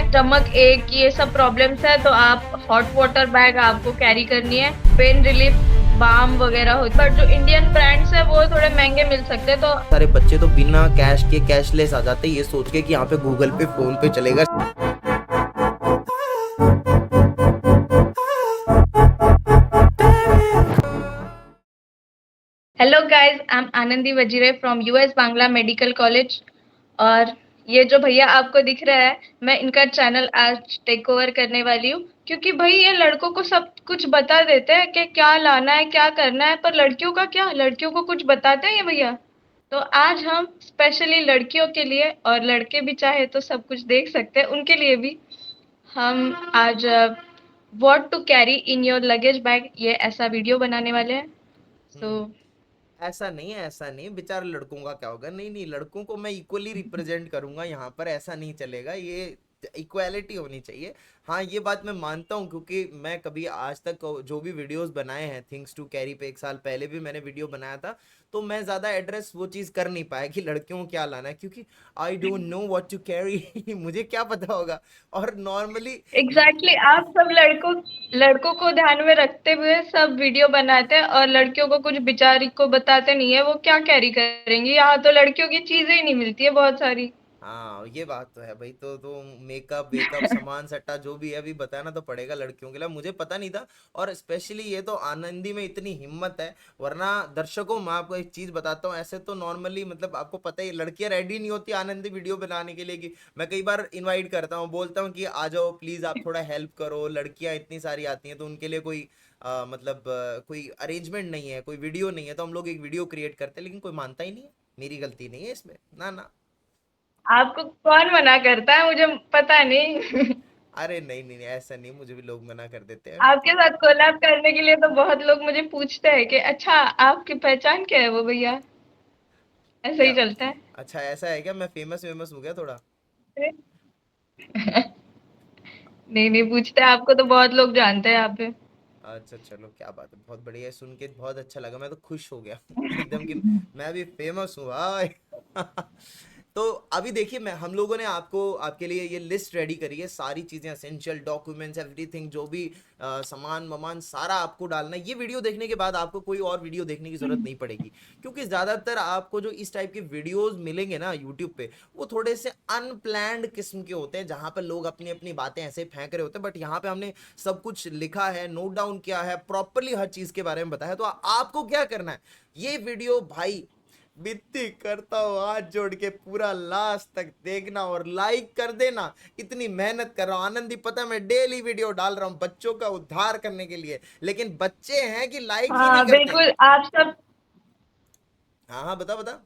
Stomach एक ये सब प्रॉब्लम्स है तो आप हॉट वाटर बैग आपको कैरी करनी है। पेन रिलीफ बाम वगैरह होता है, बट जो इंडियन ब्रांड्स है वो थोड़े महंगे मिल सकते हैं। तो सारे बच्चे तो बिना कैश के कैशलेस आ जाते हैं, ये सोच के कि यहाँ पे गूगल पे फोन पे चलेगा। Hello guys, I am Anandi Wazire from US Bangla Medical College. और ये जो भैया आपको दिख रहा है, मैं इनका चैनल आज टेक ओवर करने वाली हूँ, क्योंकि भाई ये लड़कों को सब कुछ बता देते हैं कि क्या लाना है क्या करना है, पर लड़कियों का क्या, लड़कियों को कुछ बताते हैं ये भैया। तो आज हम स्पेशली लड़कियों के लिए, और लड़के भी चाहे तो सब कुछ देख सकते हैं उनके लिए भी, हम आज what to carry in your luggage bag ये ऐसा वीडियो बनाने वाले हैं। सो ऐसा नहीं बेचारे लड़कों का क्या होगा। नहीं नहीं, लड़कों को मैं इक्वली रिप्रेजेंट करूंगा यहाँ पर, ऐसा नहीं चलेगा, ये इक्वालिटी होनी चाहिए। हाँ, ये बात मैं मानता हूँ, क्योंकि मैं कभी आज तक जो भी वीडियोस बनाए हैं थिंग्स टू कैरी पे, 1 साल पहले भी मैंने वीडियो बनाया था, तो मैं ज्यादा एड्रेस वो चीज कर नहीं पाया कि लड़कियों को क्या लाना है, क्योंकि I don't know what to carry मुझे क्या पता होगा। और नॉर्मली एग्जैक्टली आप सब लड़कों को ध्यान में रखते हुए सब वीडियो बनाते हैं, और लड़कियों को कुछ बेचारी को बताते नहीं है वो क्या कैरी करेंगी। यहाँ तो लड़कियों की चीजें ही नहीं मिलती है बहुत सारी। हाँ, ये बात तो है भाई। तो मेकअप वेकअप सामान सट्टा जो भी है अभी बताना तो पड़ेगा लड़कियों के लिए, मुझे पता नहीं था। और स्पेशली ये तो आनंदी में इतनी हिम्मत है, वरना दर्शकों मैं आपको एक चीज बताता हूँ, ऐसे तो नॉर्मली मतलब आपको पता ही लड़कियां रेडी नहीं होती आनंदी वीडियो बनाने के लिए। कि मैं कई बार इनवाइट करता हूँ, बोलता हूँ कि आ जाओ प्लीज, आप थोड़ा हेल्प करो, लड़कियां इतनी सारी आती हैं तो उनके लिए कोई कोई अरेंजमेंट नहीं है, कोई वीडियो नहीं है, तो हम लोग एक वीडियो क्रिएट करते हैं, लेकिन कोई मानता ही नहीं है। मेरी गलती नहीं है इसमें, ना ना। आपको कौन मना करता है, मुझे पता नहीं। अरे नहीं नहीं नहीं, ऐसा नहीं, मुझे भी लोग मना कर देते हैं। आपके साथ कोलैब करने के लिए तो बहुत लोग मुझे पूछते हैं कि अच्छा आपकी पहचान क्या है वो भैया। ऐसा क्या? ही चलता है। अच्छा, ऐसा है क्या? मैं फेमस फेमस हो गया थोड़ा? नहीं नहीं, पूछते हैं, आपको तो बहुत लोग जानते हैं यहाँ पे। अच्छा चलो, क्या बात है, बहुत बढ़िया है, सुन के बहुत अच्छा लगा, मैं तो खुश हो गया एकदम कि मैं भी फेमस हूँ भाई तो अभी देखिए, मैं हम लोगों ने आपको आपके लिए ये लिस्ट रेडी करी है, सारी चीजें, एसेंशियल डॉक्यूमेंट्स, एवरीथिंग, जो भी सामान वामान सारा आपको डालना है। ये वीडियो देखने के बाद आपको कोई और वीडियो देखने की जरूरत नहीं पड़ेगी, क्योंकि ज्यादातर आपको जो इस टाइप के वीडियोस मिलेंगे ना यूट्यूब पे, वो थोड़े से अनप्लैंड किस्म के होते हैं, जहां पर लोग अपनी अपनी बातें ऐसे फेंक रहे होते हैं। बट यहाँ पे हमने सब कुछ लिखा है, नोट डाउन किया है, प्रॉपरली हर चीज के बारे में बताया। तो आपको क्या करना है, ये वीडियो भाई विनती करता हूँ हाथ जोड़ के पूरा लास्ट तक देखना और लाइक कर देना। इतनी मेहनत कर रहा हूँ आनंदी, पता है मैं डेली वीडियो डाल रहा हूँ बच्चों का उद्धार करने के लिए, लेकिन बच्चे हैं कि लाइक ही नहीं हाँ करते। बिल्कुल, आप सब हाँ हाँ, बता बता।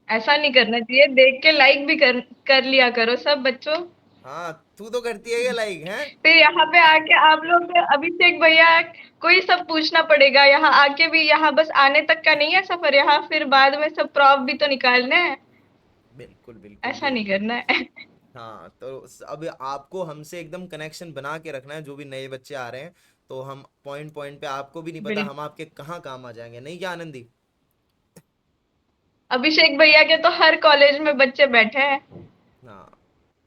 ऐसा नहीं करना चाहिए, देख के लाइक भी कर लिया करो सब बच्चों। हाँ, तू तो करती है ये लाइक है। फिर यहाँ पे आके आप लोग अभिषेक भैया कोई सब पूछना पड़ेगा यहाँ आके भी, यहाँ बस आने तक का नहीं है सफर, यहाँ फिर बाद में सब प्रॉफ भी तो निकालने हैं। बिल्कुल बिल्कुल ऐसा नहीं बिल्कुल। करना है। हाँ, तो अब आपको हमसे एकदम कनेक्शन बना के रखना है, जो भी नए बच्चे आ रहे हैं, तो हम पॉइंट पॉइंट पे, आपको भी नहीं पता बिल्कुल। हम आपके कहाँ काम आ जाएंगे, नहीं क्या आनंदी? अभिषेक भैया के तो हर कॉलेज में बच्चे बैठे हैं। हाँ,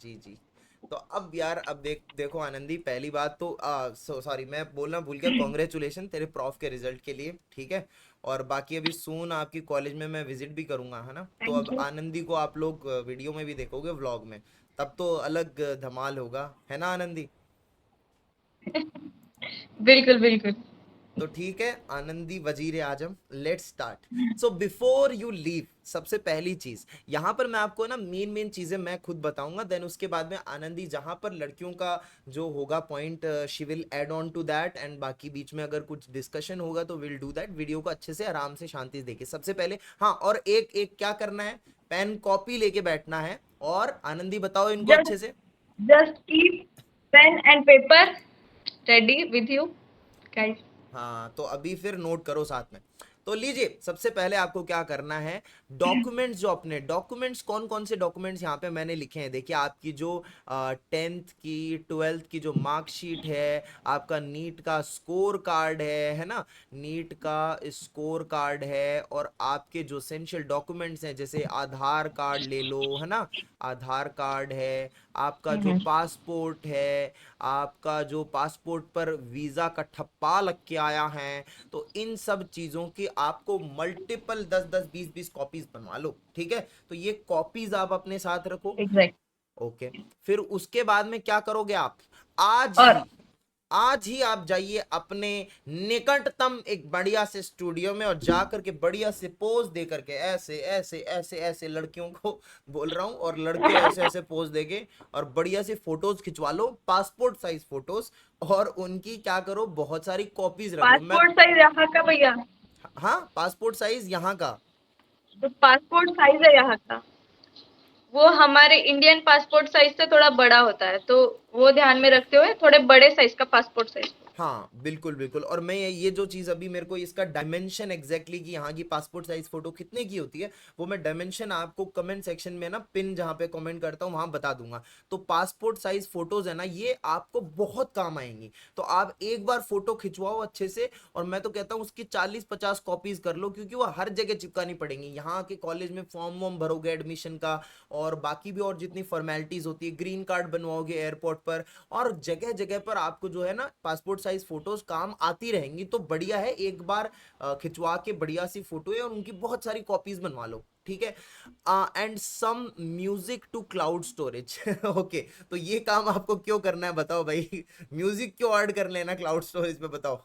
जी जी। तो अब यार, अब देखो आनंदी, पहली बात तो सॉरी, मैं बोलना भूल गया, कॉन्ग्रेचुलेशन तेरे प्रॉफ के रिजल्ट के लिए, ठीक है। और बाकी अभी सून आपकी कॉलेज में मैं विजिट भी करूंगा, है ना? तो थैंक अब यू। आनंदी को आप लोग वीडियो में भी देखोगे, व्लॉग में, तब तो अलग धमाल होगा, है ना आनंदी? बिल्कुल बिल्कुल। तो ठीक है, Anandi Wazir Azam, let's start. So before you leave, सबसे पहली चीज यहाँ पर मैं आपको ना मेन मेन चीजें मैं खुद बताऊंगा, देन उसके बाद में आनंदी जहां पर लड़कियों का जो होगा point, she will add on to that, and बाकी बीच में अगर कुछ डिस्कशन होगा तो विल डू दैट। वीडियो को अच्छे से आराम से शांति से देखिए सबसे पहले। हाँ, और एक एक क्या करना है, पेन कॉपी लेके बैठना है। और आनंदी बताओ इनको जस्ट अच्छे से। Just keep pen and paper ready with you guys. हाँ, तो अभी फिर नोट करो साथ में। तो लीजिए, सबसे पहले आपको क्या करना है, डॉक्यूमेंट्स जो अपने डॉक्यूमेंट्स कौन कौन से डॉक्यूमेंट्स यहाँ पे मैंने लिखे हैं, देखिए आपकी जो 10th की 12th की जो मार्कशीट है, आपका नीट का स्कोर कार्ड है ना, नीट का स्कोर कार्ड है, और आपके जो एसेंशियल डॉक्यूमेंट्स हैं जैसे आधार कार्ड ले लो, है ना, आधार कार्ड है, आपका जो हम्म। पासपोर्ट है, आपका जो पासपोर्ट पर वीजा का ठप्पा लग के आया है, तो इन सब चीजों की आपको मल्टीपल 10-10 20-20 कॉपीज बनवा लो, ठीक है। तो ये कॉपीज आप अपने साथ रखो। एग्जैक्ट। ओके। फिर उसके बाद में क्या करोगे आप, आज और ही आज ही आप जाइए अपने निकटतम एक बढ़िया से स्टूडियो में, और जा करके बढ़िया से पोज दे करके, ऐसे ऐसे ऐसे ऐसे लड़कियों को बोल रहा हूं, और लड़के ऐसे ऐसे पोज देके, और बढ़िया से फोटोज खिंचवा लो, पासपोर्ट साइज फोटोज, और उनकी क्या करो, बहुत सारी कॉपीज रख लो। मैं, पासपोर्ट साइज यहाँ का भैया? हाँ, पासपोर्ट साइज यहाँ का। तो पासपोर्ट साइज है यहाँ का, वो हमारे इंडियन पासपोर्ट साइज से थोड़ा बड़ा होता है, तो वो ध्यान में रखते हुए थोड़े बड़े साइज का पासपोर्ट साइज। हाँ बिल्कुल बिल्कुल, और मैं ये जो चीज़ अभी मेरे को इसका डायमेंशन एग्जैक्टली कि यहाँ की पासपोर्ट साइज फोटो कितने की होती है, वो मैं डायमेंशन आपको कमेंट सेक्शन में ना, पिन जहाँ पे कमेंट करता हूँ वहाँ बता दूंगा। तो पासपोर्ट साइज फोटोज है ना, ये आपको बहुत काम आएंगी। तो आप एक बार फोटो खिंचवाओ अच्छे से, और मैं तो कहता हूँ उसकी 40-50 कॉपीज कर लो, क्योंकि वो हर जगह चिपकानी पड़ेंगी। यहाँ के कॉलेज में फॉर्म वॉर्म भरोगे एडमिशन का, और बाकी भी और जितनी फॉर्मेलिटीज होती है, ग्रीन कार्ड बनवाओगे एयरपोर्ट पर, और जगह जगह पर आपको जो है ना पासपोर्ट साइज फोटोज काम आती रहेंगी। तो बढ़िया है, एक बार खिंचवा के बढ़िया सी फोटो है और उनकी बहुत सारी कॉपीज बनवा लो, ठीक है। And some music to cloud storage. Okay, तो ये काम आपको क्यों करना है बताओ भाई, म्यूजिक क्यों ऐड कर लेना क्लाउड स्टोरेज पे, बताओ।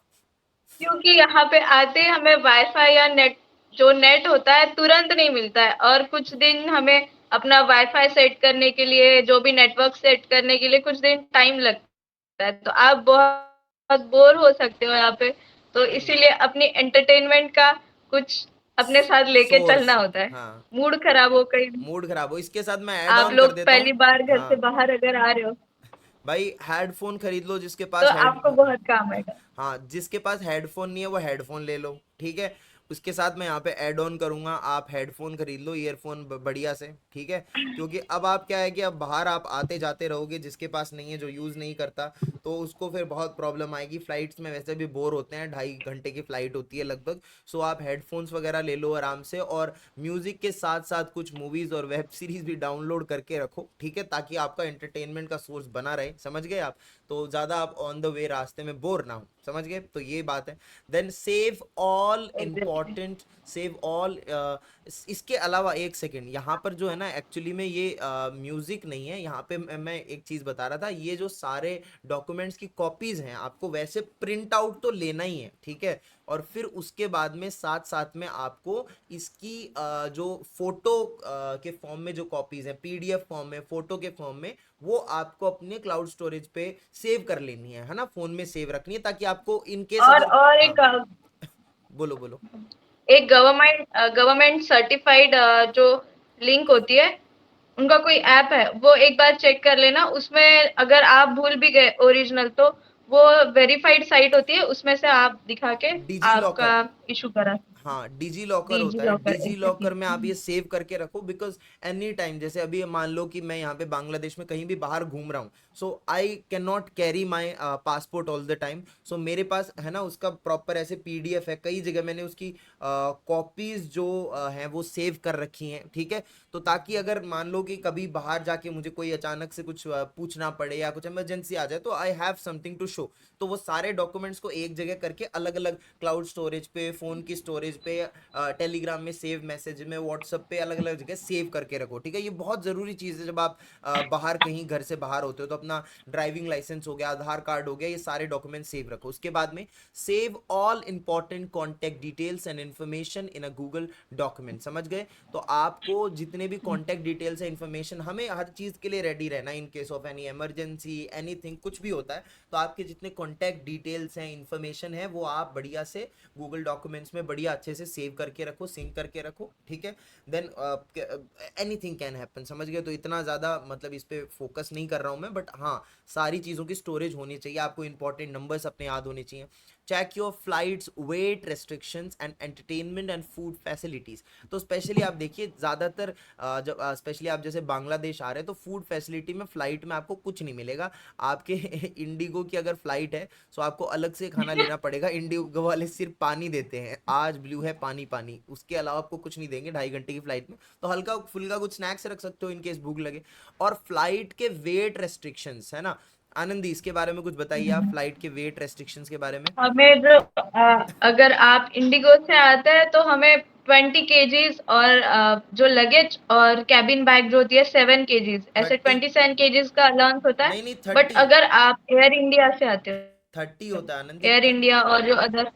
क्योंकि यहाँ पे आते हमें वाईफाई या नेट, जो नेट होता है तुरंत नहीं मिलता है, और कुछ दिन हमें अपना वाईफाई सेट करने के लिए, जो भी नेटवर्क सेट करने के लिए कुछ दिन टाइम लगता है, तो आप बहुत बोर हो सकते हो यहाँ पे। तो इसीलिए अपनी एंटरटेनमेंट का कुछ अपने साथ लेके सोर्स, चलना होता है। हाँ, मूड खराब हो कहीं, मूड खराब हो, इसके साथ मैं ऐड आप ऑन कर लोग देता पहली हूँ। बार घर से हाँ बाहर अगर आ रहे हो, भाई, हेडफोन खरीद लो जिसके तो पास हेड, आपको बहुत काम आएगा। हाँ, जिसके पास हेडफोन नहीं है वो हेडफोन ले लो, ठीक है। उसके साथ मैं यहाँ पे ऐड ऑन करूंगा, आप हेडफोन खरीद लो, ईयरफोन बढ़िया से, ठीक है। क्योंकि अब आप क्या है कि अब बाहर आप आते जाते रहोगे, जिसके पास नहीं है, जो यूज़ नहीं करता, तो उसको फिर बहुत प्रॉब्लम आएगी। फ्लाइट्स में वैसे भी बोर होते हैं, 2.5 घंटे की फ्लाइट होती है लगभग। सो आप हेडफोन्स वगैरह ले लो आराम से, और म्यूजिक के साथ साथ कुछ मूवीज और वेब सीरीज भी डाउनलोड करके रखो, ठीक है, ताकि आपका एंटरटेनमेंट का सोर्स बना रहे, समझ गए आप। तो ज़्यादा आप ऑन द वे रास्ते में बोर ना हो, समझ गए, तो ये बात है। Then save all exactly. Important, save all. इसके अलावा एक सेकेंड, यहाँ पर जो है ना, एक्चुअली में ये म्यूजिक नहीं है, यहाँ पे मैं एक चीज़ बता रहा था, ये जो सारे डॉक्यूमेंट्स की कॉपीज हैं आपको वैसे प्रिंट आउट तो लेना ही है, ठीक है। और फिर उसके बाद में साथ साथ में आपको इसकी जो फोटो के फॉर्म में जो कॉपीज हैं, पीडीएफ फॉर्म में, फोटो के फॉर्म में, वो आपको अपने क्लाउड स्टोरेज पे सेव कर लेनी है ना, फोन में सेव रखनी है, ताकि आपको इन केस अगर, और हाँ, एक बोलो बोलो। एक गवर्नमेंट गवर्नमेंट सर्टिफाइड जो लिंक होती है, उनका कोई ऐप है, वो एक बार चेक कर लेना। उसमें अगर आप भूल भी गए ओरिजिनल, तो वो वेरीफाइड साइट होती है, उसमें से आप दिखा के डिजी आपका लॉकर, इशू करा सकते हाँ, डिजी लॉकर हैं। होता डिजी है, लॉकर, डिजी एग्जैक्टली। लॉकर में आप ये सेव करके रखो, बिकॉज एनी टाइम, जैसे अभी मान लो कि मैं यहाँ पे बांग्लादेश में कहीं भी बाहर घूम रहा हूँ, so I can not carry my passport all the time. So मेरे पास है ना उसका प्रॉपर ऐसे पीडीएफ है, कई जगह मैंने उसकी कॉपीज जो हैं वो सेव कर रखी हैं, ठीक है। तो ताकि अगर मान लो कि कभी बाहर जाके मुझे कोई अचानक से कुछ पूछना पड़े या कुछ इमरजेंसी आ जाए, तो I have something to show. तो वो सारे डॉक्यूमेंट्स को एक जगह करके अलग अलग क्लाउड स्टोरेज पे, फोन की स्टोरेज पे, टेलीग्राम में सेव मैसेज में, व्हाट्सएप पे, अलग अलग जगह सेव करके रखो, ठीक है। ये बहुत ज़रूरी चीज़ है, जब आप बाहर कहीं घर से बाहर होते हो, तो अपना ड्राइविंग लाइसेंस हो गया, आधार कार्ड हो गया, ये सारे डॉक्यूमेंट सेव रखो। उसके बाद में save all important contact details and information in a Google document, समझ गए। तो आपको जितने भी कॉन्टैक्ट डिटेल्स है, इन्फॉर्मेशन, हमें हर चीज़ के लिए रेडी रहना, in case of any emergency, anything, कुछ भी होता है, तो आपके जितने कॉन्टैक्ट डिटेल्स हैं, इन्फॉर्मेशन है, वो आप बढ़िया से गूगल डॉक्यूमेंट्स में बढ़िया अच्छे से सेव करके रखो, सिंक करके रखो, ठीक है। देन एनीथिंग कैन हैपन, समझ गए। तो इतना ज़्यादा मतलब इस पे फोकस नहीं कर रहा हूँ मैं, बट हाँ, सारी चीज़ों की स्टोरेज होनी चाहिए, आपको इंपॉर्टेंट नंबर्स अपने याद होने चाहिए। Check your flights weight restrictions and entertainment and food facilities. तो स्पेशली आप देखिए ज़्यादातर जब स्पेशली आप जैसे बांग्लादेश आ रहे हैं तो फूड फैसिलिटी में फ्लाइट में आपको कुछ नहीं मिलेगा। आपके इंडिगो की अगर फ्लाइट है तो आपको अलग से खाना लेना पड़ेगा। इंडिगो वाले सिर्फ पानी देते हैं, आज ब्लू है पानी पानी, उसके अलावा आपको कुछ नहीं देंगे 2.5 घंटे की फ्लाइट में। तो हल्का फुल्का कुछ स्नैक्स रख सकते हो इनकेस भूख लगे। और फ्लाइट के वेट रेस्ट्रिक्शंस है ना, आनंदी इसके बारे में कुछ बताइए आप, फ्लाइट के वेट रेस्ट्रिक्शंस के बारे में। हमें जो अगर आप इंडिगो से आते हैं तो हमें 20 केजीज और जो लगेज और कैबिन बैग जो होती है 7 केजीज, ऐसे 30, 27 केजीज का अलाउंस होता है। नहीं नहीं बट 30, अगर आप एयर इंडिया से आते 30 हो, होता है आनंदी। एयर इंडिया और जो अदर।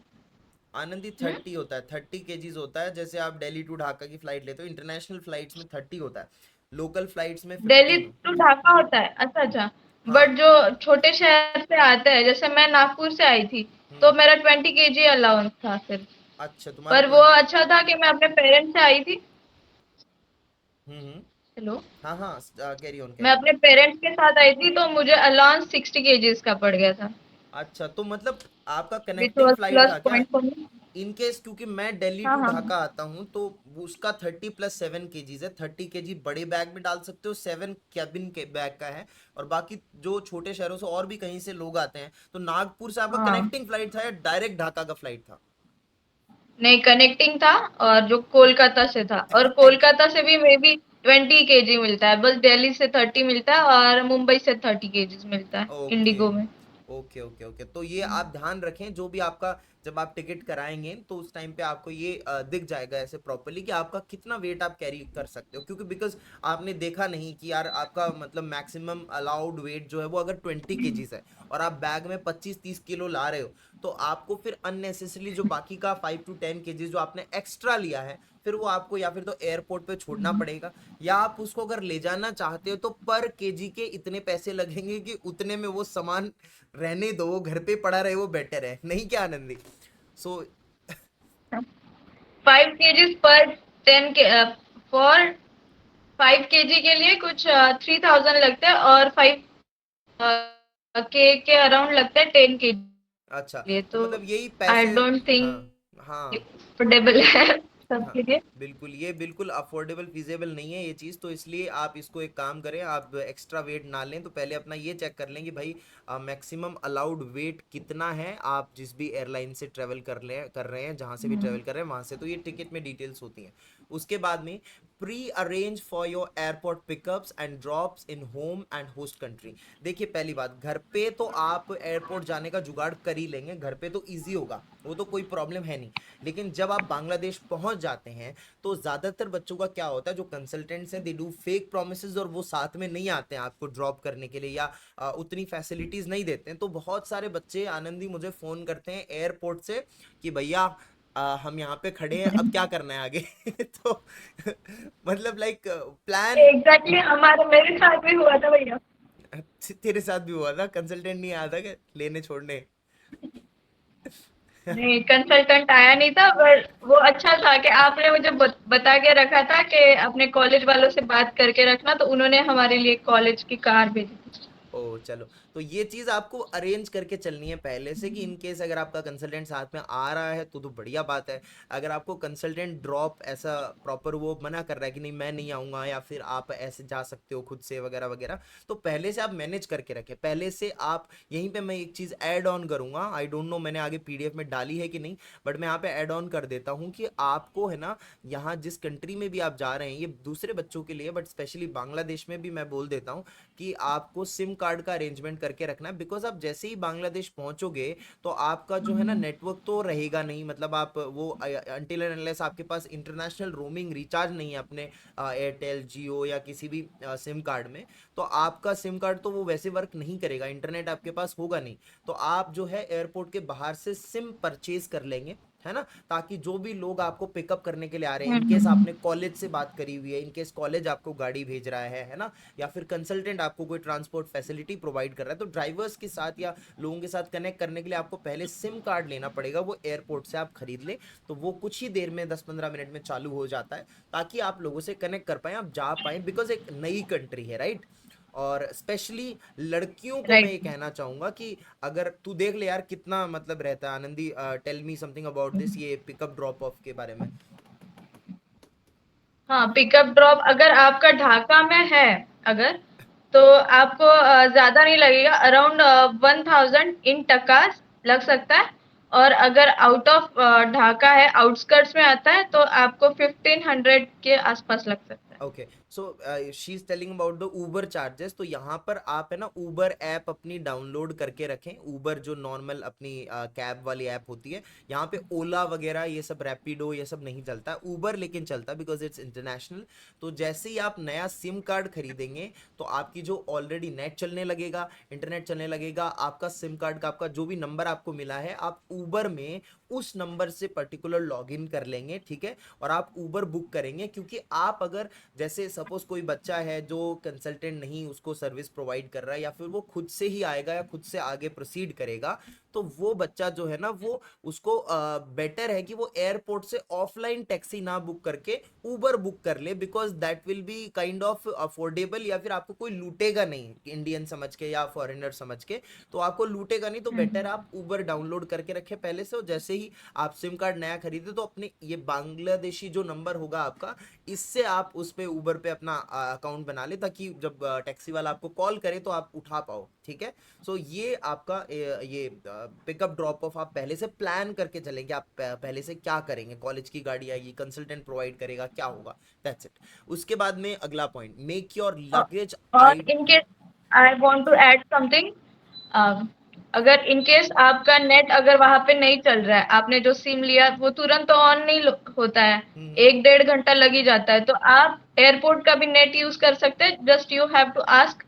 आनंदी 30 होता है, 30 केजीज होता है। जैसे आप दिल्ली टू ढाका की फ्लाइट लेते हो, इंटरनेशनल फ्लाइट्स में 30 होता है, लोकल फ्लाइट्स में दिल्ली 15। टू ढाका होता है, अच्छा अच्छा। हाँ। बट जो छोटे शहर से आते हैं, जैसे मैं नागपुर से आई थी, तो हम्म। मेरा 20 केजी अलाउंस था सिर्फ। अच्छा तुम्हारा पर वो 20। अच्छा था कि मैं अपने पेरेंट्स से आई थी। हम्म। हेलो। हाँ हाँ, कैरी ऑन मैं कैरी ऑन। अपने पेरेंट्स के साथ आई थी तो मुझे अलाउंस 60 केजीज का पड़ गया था, अच्छा तो मतलब आपका विच कनेक्टिंग वॉज फ्लाइट प्लस था क्या? Point for me. In case क्योंकि मैं दिल्ली हाँ टू हाँ ढाका आता हूँ तो उसका 30 + 7 केजीज है। 30 केजी बड़े बैग में डाल सकते हो, 7 कैबिन के बैग का है। और बाकी जो छोटे शहरों से और भी कहीं से लोग आते हैं, तो नागपुर से आपका हाँ। कनेक्टिंग फ्लाइट था या डायरेक्ट ढाका का फ्लाइट था? नहीं, कनेक्टिंग था, और जो कोलकाता से था, और कोलकाता से भी मे बी 20 केजी मिलता है, बस दिल्ली से 30 मिलता है और मुंबई से 30 केजीज मिलता है ओके इंडिगो में। ओके ओके ओके, तो ये आप ध्यान रखें जो भी आपका, जब आप टिकट कराएंगे तो उस टाइम पे आपको ये दिख जाएगा ऐसे प्रॉपरली कि आपका कितना वेट आप कैरी कर सकते हो। क्योंकि बिकॉज आपने देखा नहीं कि यार आपका मतलब मैक्सिमम अलाउड वेट जो है वो अगर 20 केजीज है और आप बैग में 25-30 किलो ला रहे हो, तो आपको फिर अननेसेसरली जो बाकी का 5 to 10 केजीज जो आपने एक्स्ट्रा लिया है, फिर वो आपको या फिर तो एयरपोर्ट पे छोड़ना पड़ेगा, या आप उसको अगर ले जाना चाहते हो तो पर केजी के इतने पैसे लगेंगे कि उतने में वो सामान रहने दो, वो घर पे पड़ा रहे वो बेटर है, नहीं क्या आनंदी? सो 5 केजीज पर 10 के फॉर 5 केजी के लिए कुछ 3000 लगते हैं, और 5 के अराउंड लगता है 10 केजी अच्छा, के लिए, तो तो मतलब यही आई पैसे। डोंट हाँ थिंक हाँ अफोर्डेबल है हाँ, सबके लिए। बिल्कुल ये बिल्कुल अफोर्डेबल फीजेबल नहीं है ये चीज़। तो इसलिए आप इसको एक काम करें, आप एक्स्ट्रा वेट ना लें तो पहले अपना ये चेक कर लें कि भाई मैक्सिमम अलाउड वेट कितना है। आप जिस भी एयरलाइन से ट्रेवल कर रहे हैं, जहाँ से भी ट्रेवल कर रहे हैं वहाँ से, तो ये टिकट में डिटेल्स होती हैं। उसके बाद में pre arrange for your airport pickups and drops in home and host country. देखिए पहली बात, घर पे तो आप एयरपोर्ट जाने का जुगाड़ कर ही लेंगे, घर पे तो ईजी होगा, वो तो कोई प्रॉब्लम है नहीं। लेकिन जब आप बांग्लादेश पहुंच जाते हैं तो ज़्यादातर बच्चों का क्या होता है, जो कंसल्टेंट्स हैं दे डू फेक प्रोमिस और वो साथ में नहीं आते हैं आपको ड्रॉप करने के लिए, या उतनी फैसिलिटीज़ नहीं देते हैं। तो बहुत सारे बच्चे आनंदी मुझे फ़ोन करते हैं एयरपोर्ट से कि भैया हम यहाँ पे खड़े हैं, अब क्या करना है आगे। तो मतलब लाइक प्लान। एग्जैक्टली हमारे मेरे साथ भी हुआ था भैया। तेरे साथ भी हुआ था, कंसल्टेंट नहीं आया था क्या लेने छोड़ने? नहीं, कंसल्टेंट आया नहीं था, पर वो अच्छा था कि आपने मुझे बता के रखा था कि अपने कॉलेज वालों से बात करके रखना, तो उन्होंने हमारे लिए कॉलेज की कार भेजी थी। ओ चलो, तो ये चीज आपको अरेंज करके चलनी है पहले से कि इन केस अगर आपका कंसल्टेंट साथ में आ रहा है तो बढ़िया बात है। अगर आपको कंसल्टेंट ड्रॉप ऐसा प्रॉपर वो मना कर रहा है कि नहीं मैं नहीं आऊंगा, या फिर आप ऐसे जा सकते हो खुद से वगैरह वगैरह, तो पहले से आप मैनेज करके रखें पहले से। आप यहीं पे मैं एक चीज ऐड ऑन करूंगा, आई डोंट नो मैंने आगे पीडीएफ में डाली है कि नहीं, बट मैं यहाँ पे ऐड ऑन कर देता हूँ कि आपको है ना, यहाँ जिस कंट्री में भी आप जा रहे हैं, ये दूसरे बच्चों के लिए बट स्पेशली बांग्लादेश में भी मैं बोल देता हूँ कि आपको सिम कार्ड का अरेंजमेंट करके रखना है। बिकॉज आप जैसे ही बांग्लादेश पहुंचोगे तो आपका जो है ना नेटवर्क तो रहेगा नहीं, मतलब आप वो अनटिल एंड अनलेस आपके पास इंटरनेशनल रोमिंग रिचार्ज नहीं है अपने एयरटेल जियो या किसी भी सिम कार्ड में, तो आपका सिम कार्ड तो वो वैसे वर्क नहीं करेगा, इंटरनेट आपके पास होगा नहीं। तो आप जो है एयरपोर्ट के बाहर से सिम परचेज कर लेंगे, है ना, ताकि जो भी लोग आपको पिकअप करने के लिए आ रहे हैं, इनकेस आपने कॉलेज से बात करी हुई है, इनकेस कॉलेज आपको गाड़ी भेज रहा है ना, या फिर कंसल्टेंट आपको कोई ट्रांसपोर्ट फैसिलिटी प्रोवाइड कर रहा है, तो ड्राइवर्स के साथ या लोगों के साथ कनेक्ट करने के लिए आपको पहले सिम कार्ड लेना पड़ेगा, वो एयरपोर्ट से आप खरीद ले। तो वो कुछ ही देर में 10-15 मिनट में चालू हो जाता है, ताकि आप लोगों से कनेक्ट कर पाए, आप जा पाए, बिकॉज एक नई कंट्री है राइट। और स्पेशली लड़कियों को मैं राइट। ये कहना चाहूंगा कि अगर तू देख ले यार कितना मतलब रहता है Anandi, tell me something about this, ये पिकअप ड्रॉप ऑफ के बारे में। हाँ, पिकअप ड्रॉप अगर आपका ढाका में है, अगर, तो आपको ज्यादा नहीं लगेगा, अराउंड 1000 इन टकास लग सकता है। और अगर आउट ऑफ ढाका है, आउटस्कर्ट्स में आता है, तो आपको 1500 के आसपास लग सकता है। Okay, so she is telling about the Uber charges. तो यहाँ पर आप है ना उबर ऐप अपनी डाउनलोड करके रखें। उबर जो नॉर्मल अपनी कैब वाली ऐप होती है, यहाँ पे ओला वगैरह ये सब, रैपिडो ये सब नहीं चलता, उबर लेकिन चलता है बिकॉज इट्स इंटरनेशनल। तो जैसे ही आप नया सिम कार्ड खरीदेंगे तो आपकी जो ऑलरेडी नेट चलने लगेगा, इंटरनेट चलने लगेगा, आपका सिम कार्ड का आपका जो भी नंबर आपको मिला है, आप उबर में उस नंबर से पर्टिकुलर लॉगिन कर लेंगे, ठीक है, और आप उबर बुक करेंगे। क्योंकि आप अगर जैसे सपोज कोई बच्चा है जो कंसल्टेंट नहीं उसको सर्विस प्रोवाइड कर रहा है, या फिर वो खुद से ही आएगा या खुद से आगे प्रोसीड करेगा, तो वो बच्चा जो है ना वो उसको बेटर है कि वो एयरपोर्ट से ऑफलाइन टैक्सी ना बुक करके उबर बुक कर ले, because that will be kind of affordable, या फिर आपको कोई लूटेगा नहीं इंडियन समझ के या फॉरेनर समझ के, तो आपको लूटेगा नहीं। तो बेटर हम्म। आप उबर डाउनलोड करके रखे पहले से, और जैसे ही आप सिम कार्ड नया खरीदे तो अपने ये बांग्लादेशी जो नंबर होगा आपका, इससे आप उस पे उबर पे अपना अकाउंट बना ले, ताकि जब टैक्सी वाला आपको कॉल करे तो आप उठा पाओ, ठीक है। सो ये आपका ये पिकअप ड्रॉप ऑफ आप पहले से प्लान करके चलेंगे, आप पहले से क्या करेंगे, कॉलेज की गाड़ी आएगी, कंसल्टेंट प्रोवाइड करेगा, क्या होगा, दैट्स इट। उसके बाद में अगला पॉइंट, मेक योर औ- लगेज और आई। In case I want to add something, अगर इन केस आपका नेट अगर वहां पे नहीं चल रहा है, आपने जो सिम लिया वो तुरंत तो ऑन नहीं होता है, 1 डेढ़ घंटा लग ही जाता है, तो आप एयरपोर्ट का भी नेट यूज कर सकते हैं। Just you have to ask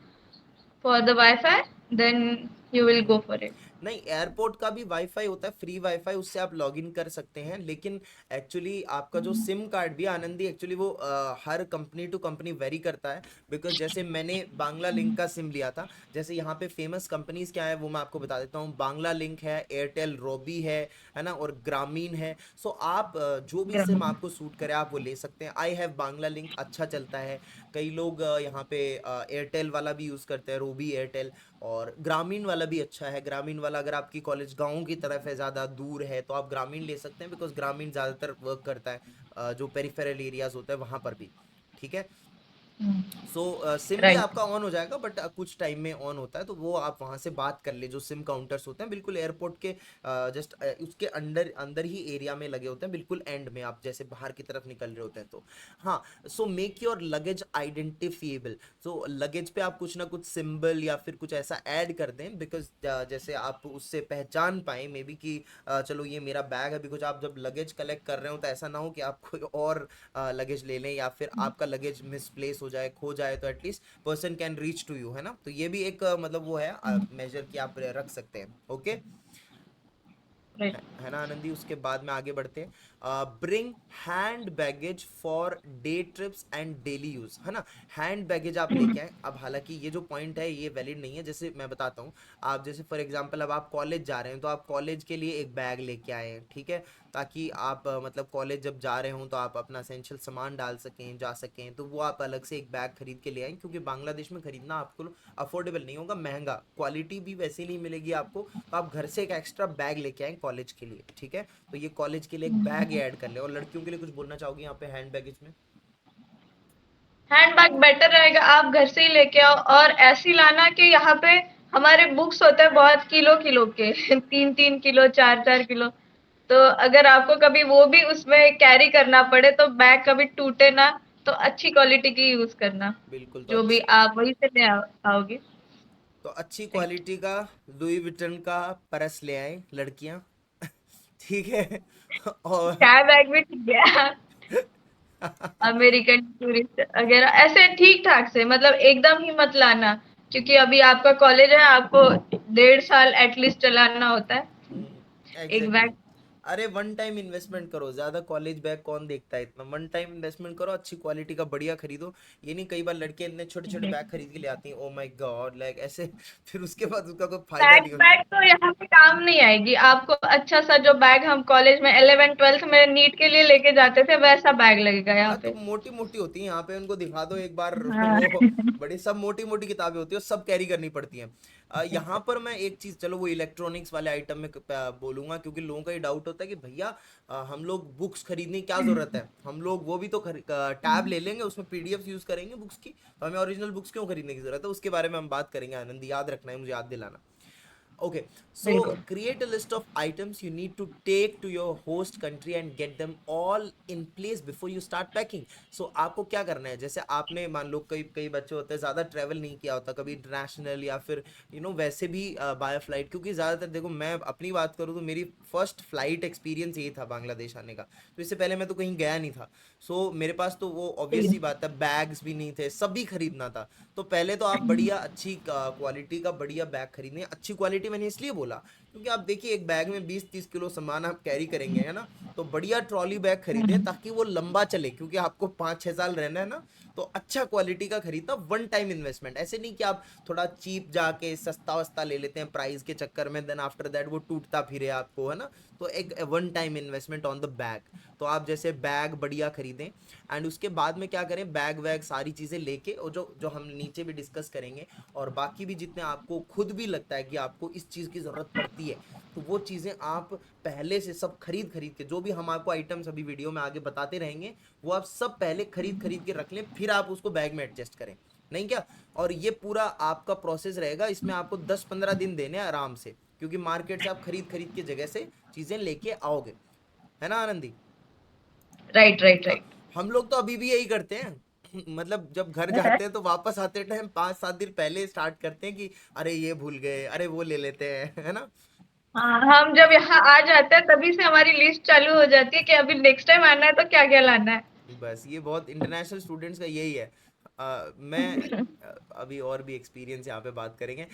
for the wifi, then you will go for it. नहीं, एयरपोर्ट का भी वाईफाई होता है, फ्री वाईफाई, उससे आप लॉगिन कर सकते हैं। लेकिन एक्चुअली आपका जो सिम कार्ड भी आनंदी, एक्चुअली वो हर कंपनी टू कंपनी वेरी करता है। बिकॉज जैसे मैंने बांग्ला लिंक का सिम लिया था, जैसे यहाँ पे फेमस कंपनीज क्या है वो मैं आपको बता देता हूँ। बांग्ला लिंक है, एयरटेल रोबी है ना, और ग्रामीण है। सो आप जो भी सिम आपको सूट करे आप वो ले सकते हैं। आई हैव बांग्ला लिंक, अच्छा चलता है। कई लोग यहाँ पे एयरटेल वाला भी यूज़ करते हैं, रोबी एयरटेल। और ग्रामीण वाला भी अच्छा है। ग्रामीण वाला अगर आपकी कॉलेज गांव की तरफ है, ज़्यादा दूर है, तो आप ग्रामीण ले सकते हैं, बिकॉज ग्रामीण ज़्यादातर वर्क करता है जो पेरिफेरल एरियाज होते हैं वहाँ पर भी, ठीक है। सो सिम भी राइट। आपका ऑन हो जाएगा, बट कुछ टाइम में ऑन होता है, तो वो आप वहाँ से बात कर ले। जो सिम काउंटर्स होते हैं बिल्कुल एयरपोर्ट के जस्ट उसके अंदर अंदर ही एरिया में लगे होते हैं, बिल्कुल एंड में, आप जैसे बाहर की तरफ निकल रहे होते हैं तो। हाँ, so make your luggage identifiable. So luggage पे आप कुछ ना कुछ सिंबल या फिर कुछ ऐसा ऐड कर दें, बिकॉज जैसे आप उससे पहचान पाए मे बी कि चलो ये मेरा बैग है। बिकॉज आप जब लगेज कलेक्ट कर रहे हो तो ऐसा ना हो कि आप कोई और लगेज ले लें, या फिर आपका लगेज मिसप्लेस हो जाए, खो जाए, तो at least person can reach to you, है ना। तो ये भी एक मतलब वो है मेजर कि आप रख सकते हैं, ओके। राइट। है ना आनंदी। उसके बाद में आगे बढ़ते हैं। Bring hand baggage for day trips and daily use, है ना। हैंड बैगेज आप लेके आए। अब हालांकि ये जो पॉइंट है ये वैलिड नहीं है, जैसे मैं बताता हूँ। आप जैसे फॉर एग्जांपल अब आप कॉलेज जा रहे हैं, तो आप कॉलेज के लिए एक बैग लेके आए हैं, ठीक है, ताकि आप मतलब कॉलेज जब जा रहे हों तो आप अपना एसेंशियल सामान डाल सकें, जा सकें। तो वो आप अलग से एक बैग खरीद के ले आएँ, क्योंकि बांग्लादेश में खरीदना आपको अफोर्डेबल नहीं होगा, महंगा, क्वालिटी भी वैसी नहीं मिलेगी आपको। तो आप घर से एक एक्स्ट्रा बैग लेके आए कॉलेज के लिए, ठीक है। तो ये कॉलेज के लिए एक बैग ऐड कर ले। और लड़कियों के लिए कुछ बोलना चाहोगी यहाँ पे हैंड बैगेज में? हैंड बैग बेटर रहेगा, आप घर से ही लेके आओ, और ऐसी लाना कि यहाँ पे हमारे बुक्स होते हैं बहुत किलो किलो के 3-3 किलो, 4-4 किलो। तो अगर आपको कभी वो भी उसमें कैरी करना पड़े, तो बैग कभी टूटे ना, तो अच्छी क्वालिटी की यूज करना, बिल्कुल। तो जो भी अच्छी, आप वहीं से ले आओगे। तो अच्छी राइट। क्वालिटी का लुई विटन का पर्स ले आए लड़कियां ठीक है। और क्या बैग भी ठीक है, अमेरिकन टूरिस्ट वगैरह ऐसे ठीक ठाक से, मतलब एकदम ही मत लाना, क्योंकि अभी आपका कॉलेज है, आपको 1.5 साल एटलीस्ट चलाना होता है एक एग्जैक्टली। बैग। अरे वन टाइम इन्वेस्टमेंट करो, ज्यादा कॉलेज बैग कौन देखता है इतना, वन टाइम इन्वेस्टमेंट करो, अच्छी क्वालिटी का बढ़िया खरीदो। ये नहीं कई बार लड़के इतने छोटे छोटे बैग खरीद के ले आती हैं, ओ माय गॉड, लाइक ऐसे फिर उसके बाद उसका कोई फायदा बैग नहीं हो। बैग तो यहाँ पे काम नहीं आएगी आपको। अच्छा सा जो बैग हम कॉलेज में 11th 12th में नीट के लिए लेके जाते थे, वैसा बैग लगेगा यहाँ हाँ तो पे। मोटी मोटी होती है यहाँ पे, उनको दिखा दो एक बार हाँ। वो बड़ी सब मोटी मोटी किताबें होती है, सब कैरी करनी पड़ती हैं। यहाँ पर मैं एक चीज, चलो वो इलेक्ट्रॉनिक्स वाले आइटम में बोलूंगा, क्योंकि लोगों का ये डाउट होता है कि भैया हम लोग बुक्स खरीदने की क्या जरूरत है, हम लोग वो भी तो टैब ले लेंगे, उसमें पीडीएफ यूज करेंगे बुक्स की, तो हमें ओरिजिनल बुक्स क्यों खरीदने की जरूरत है। उसके बारे में हम बात करेंगे आनंद, याद रखना है, मुझे याद दिलाना। Okay, so बिल्कुल। create a list of items you need to take to your host country and get them all in place before you start packing. So आपको क्या करना है, जैसे आपने मान लो कई कई बच्चे होते हैं ज़्यादा ट्रैवल नहीं किया होता कभी इंटरनेशनल या फिर वैसे भी बाय फ्लाइट, क्योंकि ज़्यादातर देखो मैं अपनी बात करूँ तो मेरी फर्स्ट फ्लाइट एक्सपीरियंस यही था बांग्लादेश आने का, तो इससे पहले मैं तो कहीं गया नहीं था। सो मेरे पास तो वो ऑब्वियस सी बात है, बैग्स भी नहीं थे, सब भी खरीदना था। तो पहले तो आप बढ़िया अच्छी क्वालिटी का बढ़िया बैग खरीदें। अच्छी क्वालिटी मैंने इसलिए बोला क्योंकि आप देखिए एक बैग में 20-30 किलो सामान आप कैरी करेंगे, है ना, तो बढ़िया ट्रॉली बैग खरीदें ताकि वो लंबा चले, क्योंकि आपको 5-6 साल रहना है ना। तो अच्छा क्वालिटी का खरीदना, वन टाइम इन्वेस्टमेंट, ऐसे नहीं कि आप थोड़ा चीप जाके सस्ता वस्ता ले लेते हैं प्राइस के चक्कर में, देन आफ्टर दैट वो टूटता फिरे आपको, है ना। तो एक one time investment on the bag. तो आप जैसे बैग बढ़िया खरीदें, एंड उसके बाद में क्या करें, बैग वैग सारी चीज़ें लेके, और जो जो हम नीचे भी डिस्कस करेंगे, और बाकी भी जितने आपको खुद भी लगता है कि आपको इस चीज़ की ज़रूरत पड़ती है, तो वो चीज़ें आप पहले से सब खरीद खरीद के, जो भी हम आपको आइटम्स अभी वीडियो में आगे बताते रहेंगे, वो आप सब पहले खरीद खरीद के रख लें, फिर आप उसको बैग में एडजस्ट करें, नहीं क्या। और ये पूरा आपका प्रोसेस रहेगा, इसमें आपको 10-15 दिन देने हैं आराम से, क्योंकि मार्केट से आप खरीद खरीद के जगह से चीज़ें लेके आओगे, है ना आनंदी। राइट, राइट, हाँ, राइट। हम लोग तो अभी भी यही करते हैं मतलब जब घर जाते हैं तो वापस आते टाइम 5-7 दिन पहले स्टार्ट करते हैं कि अरे ये भूल गए, अरे वो ले लेते हैं, है ना। हाँ, हम जब यहाँ आ जाते हैं तभी से हमारी लिस्ट चालू हो जाती है कि अभी नेक्स्ट टाइम आना है तो क्या क्या लाना है। बस ये बहुत इंटरनेशनल स्टूडेंट्स का यही है। मैं अभी और भी एक्सपीरियंस यहाँ पे बात करेंगे।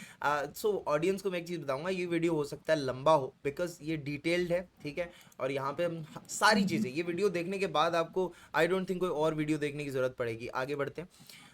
सो ऑडियंस को मैं एक चीज़ बताऊंगा, ये वीडियो हो सकता है लंबा हो बिकॉज ये डिटेल्ड है, ठीक है। और यहाँ पे हम सारी चीज़ें, ये वीडियो देखने के बाद आपको आई डोंट थिंक कोई और वीडियो देखने की ज़रूरत पड़ेगी। आगे बढ़ते हैं।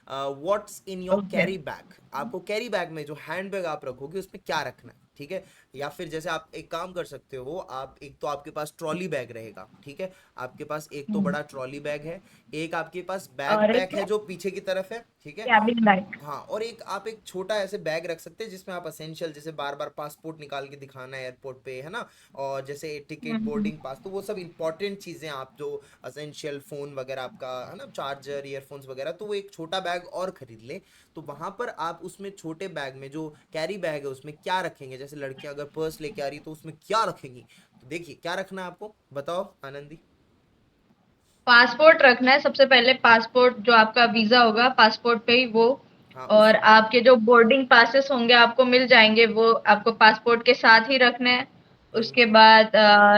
What's in your okay. Carry bag, आपको कैरी बैग में जो हैंड बैग आप रखोगे उसमें क्या रखना है, ठीक है। या फिर जैसे आप एक काम कर सकते हो, आप एक तो आपके पास ट्रॉली बैग रहेगा, ठीक है। आपके पास एक तो बड़ा ट्रॉली बैग है, एक आपके पास बैक और एक पैक है है जो पीछे की तरफ है, ठीक है। Cabin bag. हाँ, और एक आप एक छोटा ऐसे बैग रख सकते हैं जिसमें आप असेंशियल, जैसे बार बार पासपोर्ट निकाल के दिखाना है एयरपोर्ट पे, है ना, और जैसे टिकट बोर्डिंग पास, तो वो सब इंपॉर्टेंट चीज़ें आप जो असेंशियल फ़ोन वगैरह आपका, है ना, चार्जर ईयरफोन्स वगैरह, तो वो एक छोटा बैग और खरीद ले। तो वहाँ पर आप उसमें छोटे बैग में जो कैरी बैग है उसमें क्या रखेंगे, जैसे लड़कियाँ अगर पर्स लेके आ रही तो उसमें क्या रखेंगी। तो देखिए क्या रखना है आपको, बताओ आनंदी। पासपोर्ट रखना है सबसे पहले, पासपोर्ट जो आपका वीजा होगा पासपोर्ट पे ही वो। हाँ और उस आपके जो बोर्डिंग पासेस होंगे आपको मिल जाएंगे, वो आपको पासपोर्ट के साथ ही रखने हैं। हम्म, उसके बाद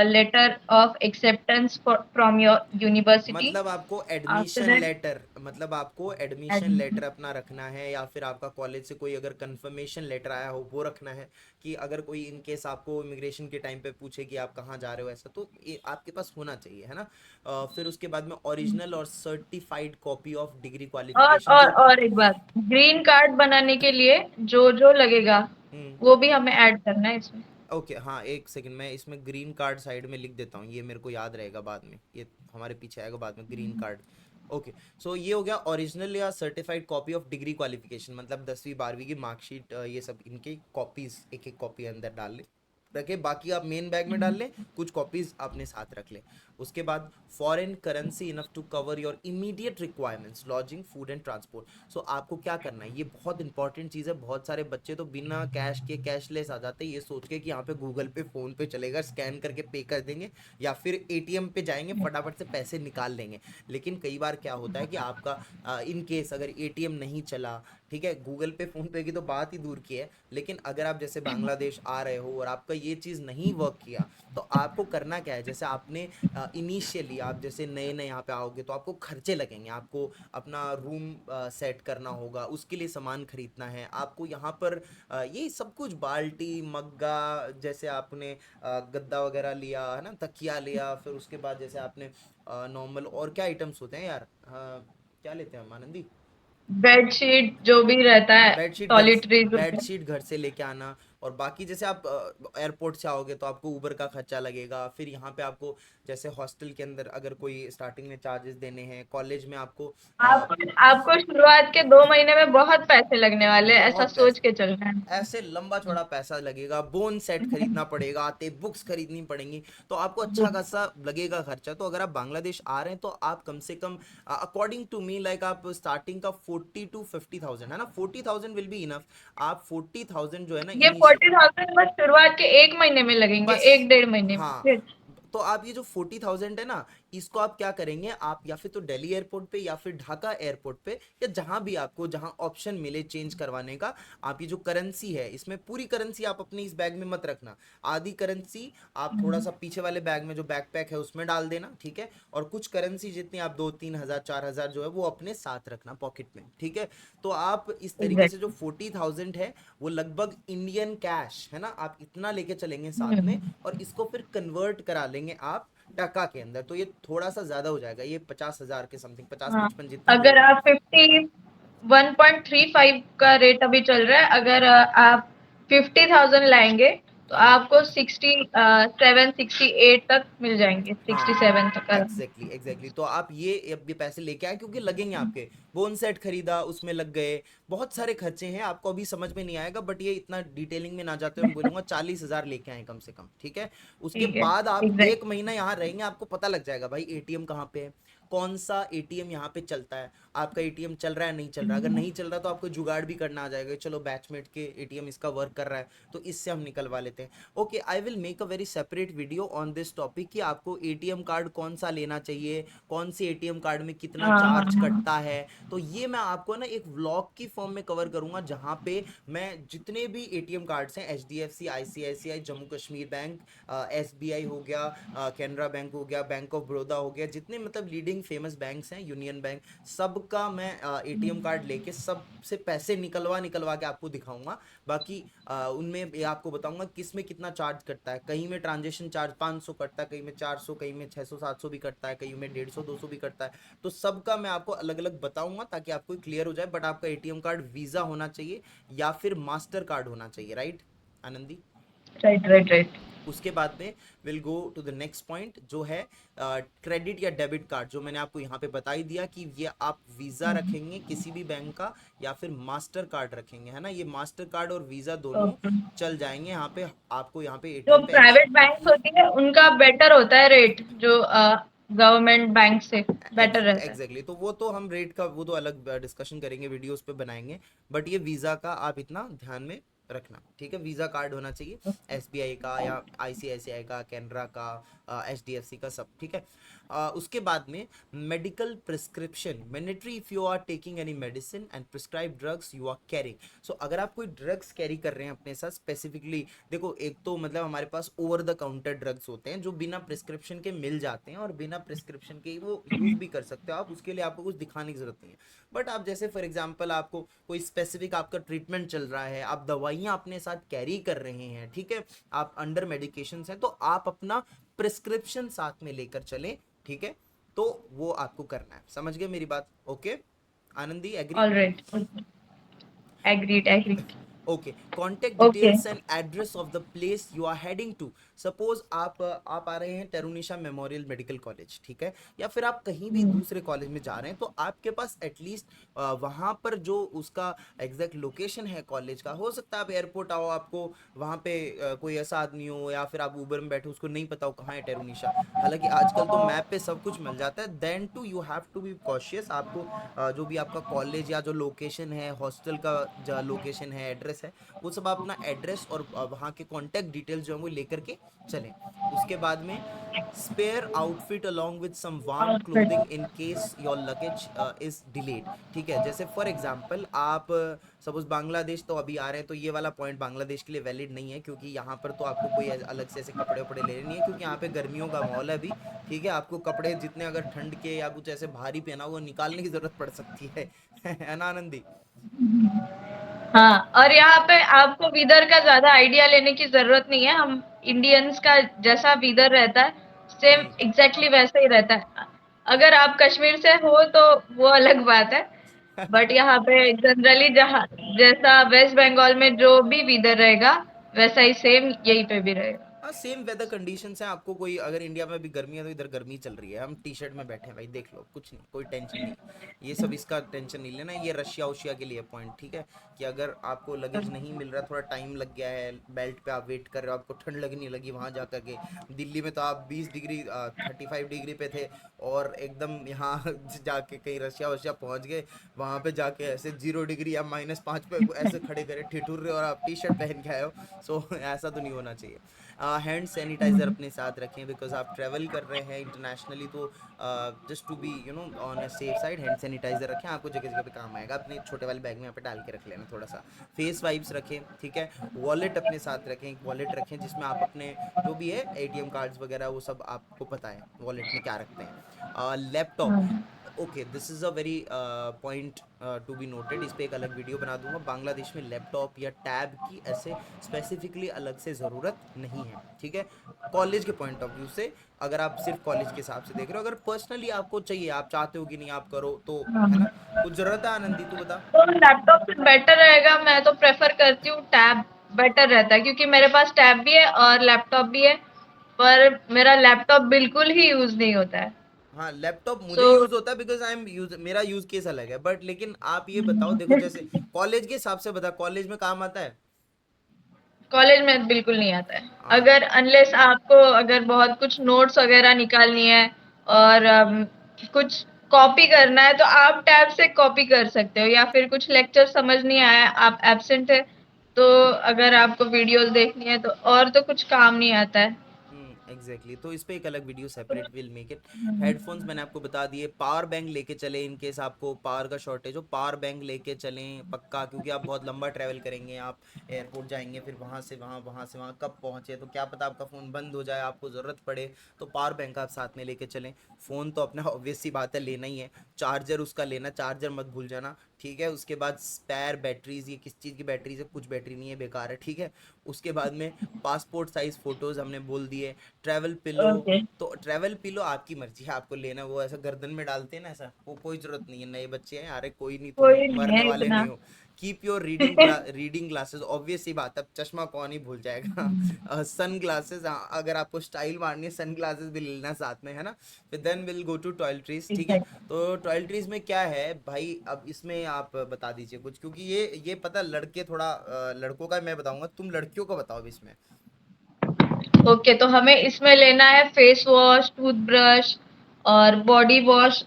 letter of acceptance from your university. मतलब आपको आफ्टर एडमिशन दैट लेटर, मतलब आपको एडमिशन एडमिशन। लेटर अपना रखना है, या फिर आपका कॉलेज से कोई अगर कंफर्मेशन लेटर आया हो वो रखना है, कि अगर कोई इन केस आपको इमिग्रेशन के टाइम पे पूछे कि आप कहाँ जा रहे हो, ऐसा तो ये आपके पास होना चाहिए, है ना। फिर उसके बाद में ओरिजिनल और सर्टिफाइड कॉपी ऑफ डिग्री और क्वालिफिकेशन और जो। और एक बात, ग्रीन कार्ड बनाने के लिए जो जो लगेगा हम्म। वो भी हमें ऐड करना है इसमें। ओके, हाँ एक सेकंड, मैं इसमें ग्रीन कार्ड साइड में लिख देता हूँ, ये मेरे को याद रहेगा बाद में, ये हमारे पीछे आएगा बाद में ग्रीन कार्ड। ओके, सो ये हो गया ओरिजिनल या certified copy of degree qualification, मतलब 10वीं 12वीं की मार्कशीट, ये सब इनके कॉपीज, एक एक कॉपी अंदर डाल ले रखे, बाकी आप मेन बैग में डाल लें, कुछ कॉपीज अपने साथ रख लें। उसके बाद foreign currency enough to cover your immediate requirements, lodging, food and transport. So आपको क्या करना है, ये बहुत इंपॉर्टेंट चीज़ है, बहुत सारे बच्चे तो बिना कैश के कैशलेस आ जाते हैं, ये सोच के कि यहाँ पे गूगल पे फ़ोन पे चलेगा, स्कैन करके पे कर देंगे, या फिर एटीएम पे जाएंगे फटाफट से पैसे निकाल लेंगे। लेकिन कई बार क्या होता है कि आपका इन केस अगर एटीएम नहीं चला, ठीक है, गूगल पे फोन पे की तो बात ही दूर की है, लेकिन अगर आप जैसे बांग्लादेश आ रहे हो और आपका ये चीज़ नहीं वर्क किया, तो आपको करना क्या है, जैसे आपने इनिशियली आप जैसे नए नए यहाँ पे आओगे तो आपको खर्चे लगेंगे, आपको अपना रूम सेट करना होगा, उसके लिए सामान खरीदना है आपको यहाँ पर, ये सब कुछ बाल्टी मग्गा, जैसे आपने गद्दा वगैरह लिया है ना, तकिया लिया, फिर उसके बाद जैसे आपने नॉर्मल और क्या आइटम्स होते हैं यार, क्या लेते हैं हम आनंदी, बेडशीट जो भी रहता है, बेडशीट घर, टॉयलेटरीज होते हैं। बेडशीट घर से लेके आना। और बाकी जैसे आप एयरपोर्ट से आओगे तो आपको उबर का खर्चा लगेगा, फिर यहाँ पे आपको जैसे हॉस्टल के अंदर अगर कोई स्टार्टिंग में चार्जेस देने हैं, कॉलेज में आपको आपको आपको शुरुआत के 2 महीने में बहुत पैसे लगने वाले हैं, ऐसा बहुत सोच पैसे, के चलना ऐसे लंबा चौड़ा पैसा लगेगा, बोन सेट है। खरीदना पड़ेगा, आते बुक्स खरीदनी पड़ेंगी, तो आपको अच्छा खासा लगेगा खर्चा। तो अगर आप बांग्लादेश आ रहे हैं तो आप कम से कम, अकॉर्डिंग टू मी, लाइक आप स्टार्टिंग का 40 to 50,000 है ना, 40,000 विल बी इनफ। आप 40,000 जो है ना ये इनिशियल, 40,000 बस शुरुआत के 1 महीने में लगेंगे, बस, 1 डेढ़ महीने में हाँ। फिर। तो आप ये जो 40,000 है ना, इसको आप क्या करेंगे, आप या फिर तो दिल्ली एयरपोर्ट पे या फिर ढाका एयरपोर्ट पे, या जहां भी आपको जहां ऑप्शन मिले चेंज करवाने का, आप ये जो करेंसी है, इसमें पूरी करेंसी आप अपनी इस बैग में मत रखना, आधी करेंसी आप थोड़ा सा पीछे वाले बैग में जो बैकपैक है उसमें डाल देना, ठीक है। और कुछ करेंसी जितनी आप 2-3 हज़ार 4 हज़ार जो है वो अपने साथ रखना पॉकेट में, ठीक है। तो आप इस तरीके से जो एग्जैक्टली। 40,000 है वो लगभग इंडियन कैश है ना, आप इतना लेके चलेंगे साथ में, और इसको फिर कन्वर्ट करा लेंगे आप टका के अंदर, तो ये थोड़ा सा ज्यादा हो जाएगा, ये 50,000 के समथिंग, पचास हाँ, पचपन जितना भी अगर होगा। आप 1.35 का रेट अभी चल रहा है, अगर आप 50,000 लाएंगे तो हाँ आपको 67 68 तक मिल जाएंगे, सिक्सटी हाँ, सेवन तक आराम एग्जैक्टली एग्जैक्टली। तो आप ये पैसे लेके आए, क्योंकि लगेंगे आपके, बोन सेट खरीदा उसमें लग गए, बहुत सारे खर्चे हैं, आपको अभी समझ में नहीं आएगा, बट ये इतना डिटेलिंग में ना जाते हुए मैं से। बोलूंगा 40,000 लेके आए कम से कम, ठीक है। उसके ठीक है, बाद आप एक एग्जैक्ट। महीना यहाँ रहेंगे, आपको पता लग जाएगा भाई एटीएम कहाँ पे है, कौन सा एटीएम यहाँ पे चलता है, आपका एटीएम चल रहा है नहीं चल रहा है, अगर नहीं चल रहा तो आपको जुगाड़ भी करना आ जाएगा, चलो बैचमेट के एटीएम इसका वर्क कर रहा है तो इससे हम निकलवा लेते हैं। Okay, I will make a very separate video on this topic कि आपको एटीएम कार्ड कौन सा लेना चाहिए, कौन से एटीएम कार्ड में कितना हाँ हाँ चार्ज हाँ। कटता है। तो ये मैं आपको ना एक व्लॉग की फॉर्म में कवर करूंगा, जहां पे मैं जितने भी एटीएम कार्ड्स हैं, HDFC, ICICI, Jammu Kashmir bank, SBI हो गया, कैनरा बैंक हो गया, बैंक ऑफ बड़ौदा हो गया, जितने मतलब लीडिंग फेमस बैंक्स हैं, यूनियन बैंक, सबका मैं एटीएम कार्ड लेके सबसे पैसे निकलवा निकलवा के आपको दिखाऊंगा। बाकी उनमें ये आपको बताऊंगा किस में कितना चार्ज कटता है, कहीं में ट्रांजेक्शन चार्ज 500 कटता है, कहीं में 400, कहीं में 600 700 भी कटता है, कहीं में 150 200 भी कटता है। तो सबका मैं आपको अलग अलग बताऊंगा ताकि आपको क्लियर हो जाए, बट आपका एटीएम कार्ड वीजा होना चाहिए या फिर मास्टर कार्ड होना चाहिए, right Anandi. Right right right. उसके बाद में will go to the next point, जो है क्रेडिट या डेबिट कार्ड, जो मैंने आपको यहाँ पे बता ही दिया कि ये आप वीज़ा रखेंगे किसी भी बैंक का या फिर मास्टर कार्ड रखेंगे, है ना, ये मास्टर कार्ड और वीज़ा दोनों ओके। चल जाएंगे यहाँ पे, आपको यहाँ पे जो एटीएम पे प्राइवेट बैंक होती है उनका बेटर होता है रेट, जो गवर्नमेंट बैंक से बेटर रहता है। एग्जैक्टली, तो वो तो हम रेट का वो तो अलग डिस्कशन करेंगे, वीडियोस पे बनाएंगे, बट ये वीज़ा का आप इतना ध्यान में रखना, ठीक है। वीज़ा कार्ड होना चाहिए, एसबीआई का या आईसीआईसीआई का, कैनरा का, एचडीएफसी का, सब ठीक है। उसके बाद में medical prescription mandatory if you are taking any medicine and prescribe drugs you are carrying. So अगर आप कोई ड्रग्स कैरी कर रहे हैं अपने साथ स्पेसिफिकली, देखो एक तो मतलब हमारे पास ओवर द काउंटर ड्रग्स होते हैं जो बिना प्रिस्क्रिप्शन के मिल जाते हैं और बिना प्रिस्क्रिप्शन के वो यूज़ भी कर सकते हो आप, उसके लिए आपको कुछ दिखाने की जरूरत नहीं है। बट आप जैसे फॉर एग्जांपल आपको कोई स्पेसिफिक आपका ट्रीटमेंट चल रहा है, आप दवाइयाँ अपने साथ कैरी कर रहे हैं, ठीक है, आप अंडर मेडिकेशन हैं, तो आप अपना प्रिस्क्रिप्शन साथ में लेकर चलें, ठीक है। तो वो आपको करना है, समझ गए मेरी बात, okay Anandi, agree. All right. Agreed agreed. Okay, contact okay. Details and address of the place you are heading to. Suppose आप आ रहे हैं टेरुनिशा मेमोरियल मेडिकल कॉलेज, ठीक है, या फिर आप कहीं भी दूसरे कॉलेज में जा रहे हैं, तो आपके पास एटलीस्ट वहाँ पर जो उसका एग्जैक्ट लोकेशन है कॉलेज का, हो सकता है आप एयरपोर्ट आओ, आपको वहाँ पे कोई ऐसा आदमी हो या फिर आप ऊबर में बैठे उसको नहीं पता हो कहाँ है टेरुनिशा, हालांकि आजकल तो मैप पे सब कुछ मिल जाता है, then to you have to be cautious. आपको जो भी आपका कॉलेज या जो लोकेशन है, हॉस्टल का जो लोकेशन है, एड्रेस एड्रेस है, वो सब आप अपना एड्रेस और वहाँ के कॉन्टैक्ट डिटेल्स जो है वो लेकर के चलें। उसके बाद में spare outfit along with some warm outfit. Clothing in case your luggage is delayed. ठीक है, जैसे फॉर एग्जांपल आप सपोज बांग्लादेश तो अभी आ रहे हैं, तो ये वाला पॉइंट बांग्लादेश के लिए वैलिड नहीं है, क्योंकि यहाँ पर तो आपको कोई अलग से ऐसे कपड़े वपड़े लेने नहीं है, क्योंकि यहाँ पे गर्मियों का माहौल है अभी। ठीक है, आपको कपड़े जितने अगर ठंड के या कुछ ऐसे भारी पहना वो निकालने की जरूरत पड़ सकती है है ना आनंदी? हाँ, और यहाँ पे आपको वेदर का ज़्यादा आइडिया लेने की ज़रूरत नहीं है। हम इंडियंस का जैसा वेदर रहता है, सेम हम्म। एग्ज़ैक्टली वैसा ही रहता है। अगर आप कश्मीर से हो तो वो अलग बात है, बट यहाँ पे जनरली जहाँ जैसा वेस्ट बंगाल में जो भी वेदर रहेगा, वैसा ही सेम यहीं पे भी रहेगा। हाँ, सेम वेदर कंडीशंस हैं। आपको कोई अगर इंडिया में भी गर्मी है तो इधर गर्मी चल रही है, हम टी शर्ट में बैठे हैं भाई, देख लो, कुछ नहीं, कोई टेंशन नहीं। ये सब इसका टेंशन नहीं लेना, ये रशिया उशिया के लिए पॉइंट। ठीक है, कि अगर आपको लगेज नहीं मिल रहा, थोड़ा टाइम लग गया है, बेल्ट पे आप वेट कर रहे हो, आपको ठंड लगने लगी वहां जा करके, दिल्ली में तो आप 20 डिग्री 35 डिग्री पे थे, और एकदम यहाँ जाके कहीं रशिया वशिया पहुंच गए, वहां पे जाके ऐसे 0 डिग्री या -5 पे ऐसे खड़े करे ठिठुर रहे हो और आप टी शर्ट पहन के आए हो। सो ऐसा तो नहीं होना चाहिए। हैंड सैनिटाइजर अपने साथ रखें, बिकॉज आप ट्रैवल कर रहे हैं इंटरनेशनली, तो just to be you know on a safe side, hand sanitiser रखें, आपको जगह जगह पे काम आएगा। अपने छोटे वाले बैग में यहाँ पे डाल के रख लेना थोड़ा सा। फेस वाइप्स रखें। ठीक है, वॉलेट अपने साथ रखें, एक वॉलेट रखें जिसमें आप अपने जो भी है एटीएम कार्ड्स वगैरह वो सब आपको पता है वॉलेट में क्या रखते हैं। Laptop, okay, this is a very point to be noted, इस पे एक अलग वीडियो बना दूंगा। बांग्लादेश में लैपटॉप या टैब की ऐसे स्पेसिफिकली अलग से ज़रूरत नहीं है। ठीक है, कॉलेज के पॉइंट ऑफ व्यू से, अगर आप सिर्फ कॉलेज के हिसाब से देख रहे हो, अगर पर्सनली आपको चाहिए, आप चाहते हो कि नहीं आप करो, तो है ना, हाँ। कुछ ज़रूरत है आनंदी, तू बता। तो लैपटॉप से बेटर रहेगा, मैं तो प्रेफर करती हूँ टैब बेटर रहता है, क्योंकि मेरे पास टैब भी है और लैपटॉप भी है, पर मेरा लैपटॉप बिल्कुल ही यूज नहीं होता है। हाँ, लैपटॉप सो मुझे यूज़ होता है बिकॉज आई एम यूज, मेरा यूज़ केस अलग है, बट लेकिन आप ये बताओ, देखो जैसे कॉलेज के हिसाब से बता, कॉलेज में काम आता है? कॉलेज में बिल्कुल नहीं आता है। हाँ। अगर अनलेस आपको अगर बहुत कुछ नोट्स वगैरह निकालनी है और कुछ कॉपी करना है, तो आप टैब से कॉपी कर सकते हो, या फिर कुछ लेक्चर समझ नहीं आया, आप एब्सेंट है, तो अगर आपको वीडियोस देखनी है तो, और तो कुछ काम नहीं आता है। एग्जैक्टली, तो इस पे एक अलग video separate will make it. Headphones मैंने आपको बता दिए। पावर बैंक लेके चले, इन केस आपको पावर का शॉर्टेज हो, पावर बैंक लेके चलें पक्का, क्योंकि आप बहुत लंबा ट्रैवल करेंगे, आप एयरपोर्ट जाएंगे, फिर वहाँ से वहाँ, वहाँ से वहाँ कब पहुँचे तो क्या पता आपका फ़ोन बंद हो जाए, आपको ज़रूरत पड़े, तो पावर बैंक आप साथ में लेके चलें। फ़ोन तो अपना ऑब्वियस सी बात है लेना ही है, चार्जर उसका लेना, चार्जर मत भूल जाना। ठीक है, उसके बाद स्पेयर बैटरीज, ये किस चीज़ की बैटरीज है, कुछ बैटरी नहीं है, बेकार है। ठीक है, उसके बाद में पासपोर्ट साइज फोटोज हमने बोल दिए। Travel pillow, okay. तो ट्रैवल पिलो आपकी मर्जी है, आपको लेना वो ऐसा गर्दन में डालते हैं ना, ऐसा वो कोई जरूरत नहीं है, नए बच्चे हैं, अरे कोई नहीं, तुम कोई नहीं मरने है वाले नहीं इतना। हो। Keep your reading glasses, obvious सी बात है, अब चश्मा कौन ही भूल जाएगा। सन ग्लासेस, अगर आपको स्टाइल मारनी है सन ग्लासेस भी लेना साथ में, है ना। फिर then will go to toiletries. ठीक है, एग्जैक्ट। तो टॉयलेटरीज में क्या है भाई, अब इसमें आप बता दीजिए कुछ, क्योंकि ये पता लड़के थोड़ा लड़कों का मैं बताऊंगा, तुम लड़कियों का बताओ अब इसमें। ओके, तो हमें इसमें लेना है फेस वॉश, टूथब्रश और बॉडी वॉश।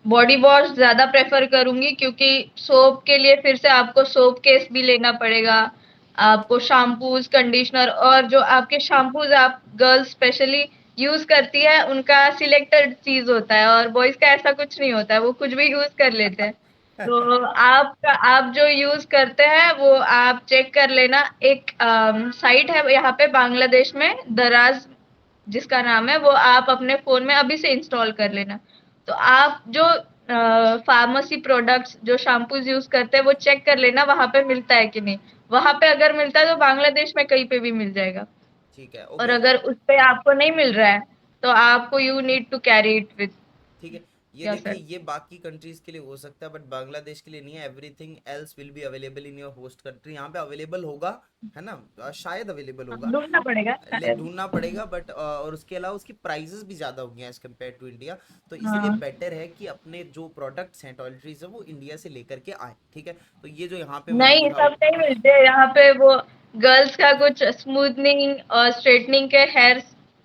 बॉडी वॉश ज्यादा प्रेफर करूंगी, क्योंकि सोप के लिए फिर से आपको सोप केस भी लेना पड़ेगा। आपको शैम्पूज, कंडीशनर, और जो आपके शैम्पूज आप गर्ल्स स्पेशली यूज करती है, उनका सिलेक्टेड चीज होता है, और बॉयज का ऐसा कुछ नहीं होता है, वो कुछ भी यूज कर लेते हैं। तो आप जो यूज करते हैं वो आप चेक कर लेना। एक साइट है यहाँ पे बांग्लादेश में, दराज जिसका नाम है, वो आप अपने फ़ोन में अभी से इंस्टॉल कर लेना। तो आप जो फार्मेसी प्रोडक्ट्स, जो शैम्पूज़ यूज़ करते हैं, वो चेक कर लेना वहाँ पे मिलता है कि नहीं। वहाँ पे अगर मिलता है तो बांग्लादेश में कहीं पे भी मिल जाएगा। ठीक है, और ओके। अगर उस पे आपको नहीं मिल रहा है, तो आपको you need to carry it with ठीक है, ये देखिए, योरसेल्फ। ये बाकी कंट्रीज के लिए हो सकता है बट बांग्लादेश के लिए नहीं है। Everything else will be available in your host country, यहाँ पे अवेलेबल होगा, है ना, शायद अवेलेबल हाँ, होगा, ढूँढना पड़ेगा ले शायद। ढूंढना पड़ेगा, बट और उसके अलावा उसकी प्राइजेस भी ज़्यादा होंगी एज कम्पेयर टू इंडिया। तो इसीलिए हाँ। बेटर है कि अपने जो प्रोडक्ट्स हैं टॉयलेटरीज है वो इंडिया से लेकर के आए। ठीक है, तो ये जो यहाँ पे मैंने नहीं, दिखाओ। सब नहीं मिलते यहाँ पे। वो गर्ल्स का कुछ स्मूथनिंग और स्ट्रेटनिंग के हेयर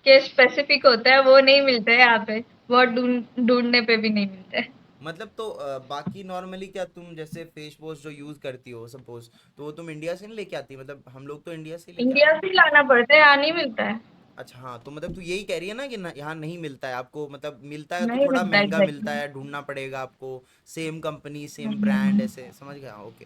के स्पेसिफिक होता है, वो नहीं मिलते हैं यहाँ पे। बहुत ढूंढने पे भी नहीं मिलते हैं। मतलब तो बाकी नॉर्मली क्या तुम जैसे फेस वॉश जो यूज करती हो सपोज, तो वो तुम इंडिया से नहीं लेके आती? मतलब हम लोग तो इंडिया से ही लेके इंडिया आते हैं। से ही लाना पड़ता है, यहाँ नहीं मिलता है। अच्छा हाँ, तो मतलब तू यही कह रही है ना कि यहाँ नहीं मिलता है आपको, मतलब मिलता है तो नहीं थोड़ा मिलता महंगा मिलता एग्जैक्टली। है, ढूंढना पड़ेगा आपको। सेम कंपनी सेम ब्रांड हम्म। ऐसे, समझ गया, ओके।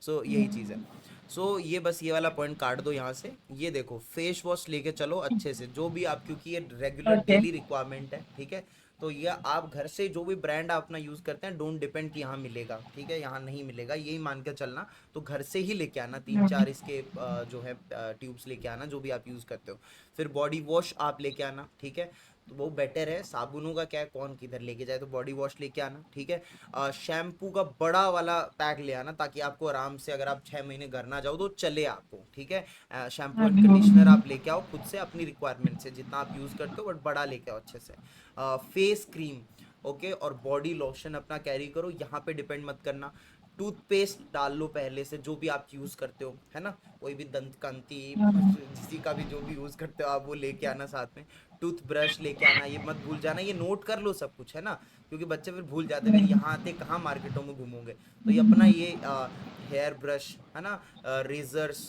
सो यही चीज़ है। हम्म। सो ये बस ये वाला पॉइंट काट दो यहाँ से। ये देखो फेस वॉश लेके चलो अच्छे से, जो भी आप, क्योंकि ये रेगुलर ओके। डेली रिक्वायरमेंट है, ठीक है। तो ये आप घर से जो भी ब्रांड आप अपना यूज़ करते हैं, डोंट डिपेंड कि यहाँ मिलेगा, ठीक है, यहाँ नहीं मिलेगा, यही मान के चलना। तो घर से ही लेके आना, तीन हम्म। चार इसके जो है ट्यूब्स लेके आना, जो भी आप यूज़ करते हो। फिर बॉडी वॉश आप लेके आना, ठीक है। तो वो बेटर है, साबुनों का क्या है, कौन किधर लेके जाए, तो बॉडी वॉश लेके आना, ठीक है। शैम्पू का बड़ा वाला पैक ले आना, ताकि आपको आराम से अगर आप 6 महीने घर ना जाओ तो चले आपको, ठीक है। शैम्पू एंड कंडीशनर हम्म। आप लेके आओ खुद से अपनी रिक्वायरमेंट से, जितना आप यूज़ करते हो, बट बड़ा लेके आओ अच्छे से। फेस क्रीम, ओके, और बॉडी लोशन अपना कैरी करो, यहाँ पे डिपेंड मत करना। टूथपेस्ट डाल लो पहले से, जो भी आप यूज़ करते हो, है ना। कोई भी दंत कांति, किसी का भी जो भी यूज़ करते हो आप, वो लेके आना साथ में। टूथ ब्रश लेके आना, ये मत भूल जाना, ये नोट कर लो सब कुछ, है ना। क्योंकि बच्चे फिर भूल जाते हैं, फिर यहाँ आते कहाँ मार्केटों में घूमोगे। तो ये अपना ये हेयर ब्रश, है ना, रेजर्स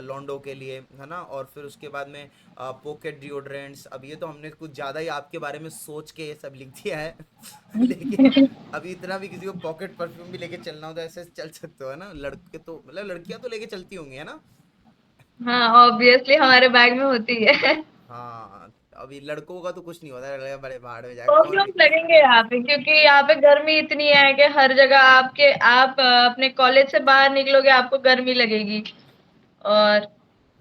लॉन्डो के लिए, है ना, और फिर उसके बाद में पॉकेट डिओड्रेंट्स। अब ये तो हमने कुछ ज़्यादा ही आपके बारे में सोच के ये सब लिख दिया है लेकिन अभी इतना भी किसी को पॉकेट परफ्यूम भी लेके चलना हो तो ऐसे चल सकते हो, है ना। लड़के तो मतलब लड़कियां तो लेके चलती होंगी, है ना। हाँ ऑब्वियसली हमारे बैग में होती है। हाँ, अभी लड़कों का तो कुछ नहीं होता, लड़के बड़े भाड़ में जाए कौन परफ्यूम्स लेके। लगेंगे यहाँ पे, क्योंकि यहाँ पे गर्मी इतनी है कि हर जगह अपने कॉलेज से बाहर निकलोगे आपको गर्मी लगेगी। और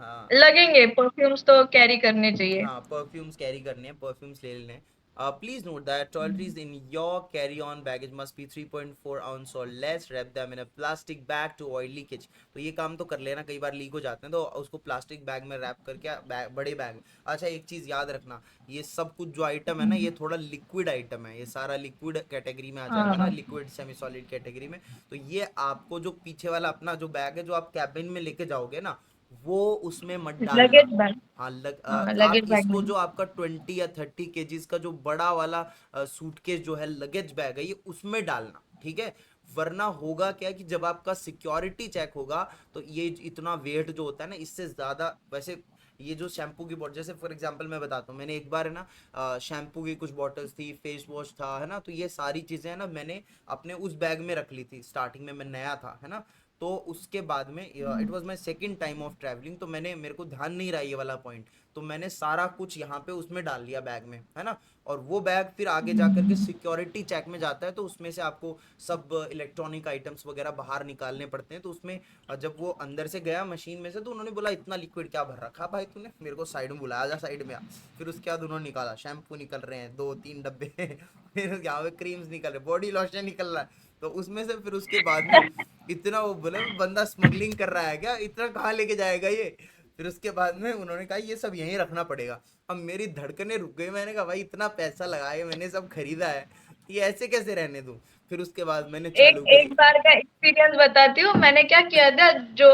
हाँ लगेंगे परफ्यूम्स तो कैरी करने चाहिए। हाँ, परफ्यूम्स कैरी करने हैं, परफ्यूम्स ले लेने हैं। Please note that toiletries in your carry on baggage must be 3.4 ounce or less, wrap them in a plastic bag to avoid leakage. तो ये काम तो कर लेना, कई बार लीक हो जाते हैं तो उसको प्लास्टिक बैग में रैप करके बड़े बैग। अच्छा एक चीज़ याद रखना, ये सब कुछ जो आइटम है ना, ये थोड़ा लिक्विड आइटम है, ये सारा लिक्विड कैटेगरी में आ जाएगा ना, हाँ। लिक्विड सेमी सॉलिड कैटेगरी में। तो ये आपको जो पीछे वाला अपना जो बैग है, जो आप कैबिन में लेके जाओगे ना, वो उसमें मत डालना। Luggage bag. हाँ हाँ आप लगेज बैग इसको, में। जो आपका 20 या 30 केजीज का जो बड़ा वाला सूटकेस जो है, लगेज बैग है, ये उसमें डालना, ठीक है। वरना होगा क्या कि जब आपका सिक्योरिटी चेक होगा, तो ये इतना वेट जो होता है ना, इससे ज्यादा वैसे, ये जो शैम्पू की बॉटल, जैसे फॉर एग्जांपल मैं बताता हूँ, मैंने एक बार है ना शैम्पू की कुछ बॉटल्स थी, फेस वॉश था, है ना, तो ये सारी चीजें है ना, मैंने अपने उस बैग में रख ली थी, स्टार्टिंग में मैं नया था, है ना। तो उसके बाद में it was my second time of travelling, तो मैंने, मेरे को ध्यान नहीं रहा ये वाला पॉइंट, तो मैंने सारा कुछ यहाँ पे उसमें डाल लिया बैग में, है ना। और वो बैग फिर आगे जा करके सिक्योरिटी चेक में जाता है, तो उसमें से आपको सब इलेक्ट्रॉनिक आइटम्स वगैरह बाहर निकालने पड़ते हैं। तो उसमें जब वो अंदर से गया मशीन में से, तो उन्होंने बोला इतना लिक्विड क्या भर रखा भाई तूने, मेरे को साइड में बुलाया, जा साइड में आ। फिर उसके बाद उन्होंने निकाला, शैम्पू निकल रहे हैं 2-3 डब्बे फिर यहाँ पे क्रीम्स निकल रहे, बॉडी लोशन निकल रहा है। तो उसमें से फिर उसके बाद में इतना, वो बोले बंदा स्मगलिंग कर रहा है क्या, इतना कहाँ लेके जाएगा ये। फिर उसके बाद में उन्होंने कहा ये सब यहीं रखना पड़ेगा। अब मेरी धड़कनें रुक गई, मैंने कहा भाई इतना पैसा लगाया, मैंने सब खरीदा है, ये ऐसे कैसे रहने दूं। फिर उसके बाद मैंने एक चालू करी। एक बार का एक्सपीरियंस बताती हूँ, मैंने क्या किया था। जो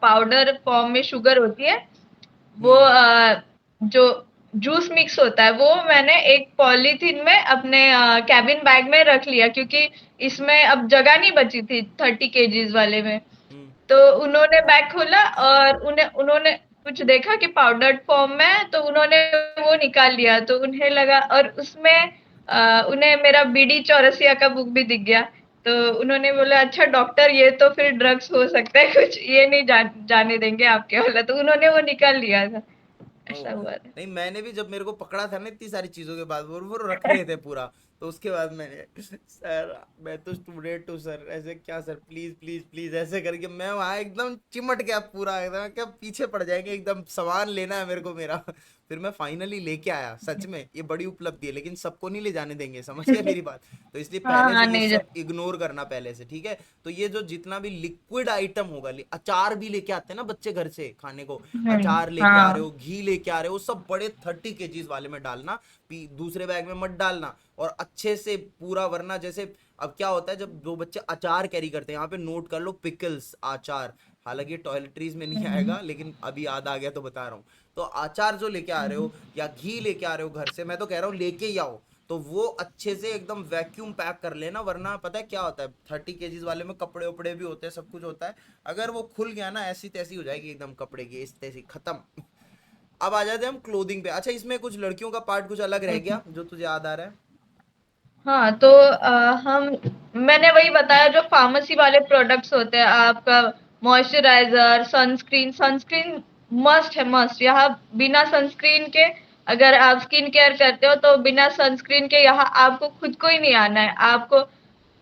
पाउडर फॉर्म में शुगर होती है, वो हम्म। जो जूस मिक्स होता है, वो मैंने एक पॉलीथीन में अपने कैबिन बैग में रख लिया, क्योंकि इसमें अब जगह नहीं बची थी 30 केजीज वाले में। हम्म। तो उन्होंने बैग खोला और उन्हें उन्होंने कुछ देखा कि पाउडर्ड फॉर्म में है, तो उन्होंने वो निकाल लिया। तो उन्हें लगा, और उसमें उन्हें मेरा बीडी चौरसिया का बुक भी दिख गया। तो उन्होंने बोला अच्छा डॉक्टर, ये तो फिर ड्रग्स हो सकता है कुछ, ये नहीं जाने देंगे आपके वाला। तो उन्होंने वो निकाल लिया था। ओ, ऐसा हुआ था। नहीं मैंने भी, जब मेरे को पकड़ा था ना इतनी सारी चीजों के बाद, वो रख रहे थे पूरा। तो उसके बाद मैंने, सर मैं तो स्टूडेंट हूँ सर, ऐसे क्या सर, प्लीज प्लीज प्लीज, ऐसे करके मैं वहां एकदम चिमट गया पूरा, एकदम क्या पीछे पड़ जाएंगे, एकदम सामान लेना है मेरे को मेरा फिर मैं फाइनली लेके आया, सच में ये बड़ी उपलब्धि है, लेकिन सबको नहीं ले जाने देंगे, समझ गए मेरी बात। तो इसलिए हाँ पहले से हाँ ये नहीं सब इग्नोर करना पहले से, ठीक है। तो ये जो जितना भी लिक्विड आइटम होगा, अचार भी लेके आते हैं ना बच्चे घर से खाने को, अचार लेके आ रहे हाँ। हो, घी लेके आ रहे हो, सब बड़े 30 केजीज वाले में डालना, दूसरे बैग में मत डालना। और अच्छे से पूरा, वरना जैसे अब क्या होता है, जब दो बच्चे अचार कैरी करते हैं, यहाँ पे नोट कर लो, पिकल्स आचार, हालांकि टॉयलेटरीज में नहीं आएगा, लेकिन अभी याद आ गया तो बता रहा हूँ। तो अचार जो लेके आ रहे हो, या घी लेके आ रहे हो घर से, मैं तो कह रहा हूँ लेके ही आओ। तो वो अच्छे से एकदम वैक्यूम पैक कर लेना, वरना पता है क्या होता है, 30 केजीज वाले में कपड़े उपड़े भी होते हैं, सब कुछ होता है, अगर वो खुल गया ना ऐसी तैसी हो जाएगी एकदम कपड़े की, इस तैसी खत्म। अब आ जाते हैं हम क्लोथिंग पे। अच्छा, इसमें कुछ लड़कियों का पार्ट कुछ अलग रह गया जो तुझे याद आ रहा है? हाँ, तो हम मैंने वही बताया जो फार्मेसी वाले प्रोडक्ट्स होते हैं, आपका मॉइस्चराइजर, सनस्क्रीन। सनस्क्रीन मस्ट है, मस्ट। यहाँ बिना सनस्क्रीन के अगर आप स्किन केयर करते हो तो बिना सनस्क्रीन के यहाँ आपको खुद को ही नहीं आना है। आपको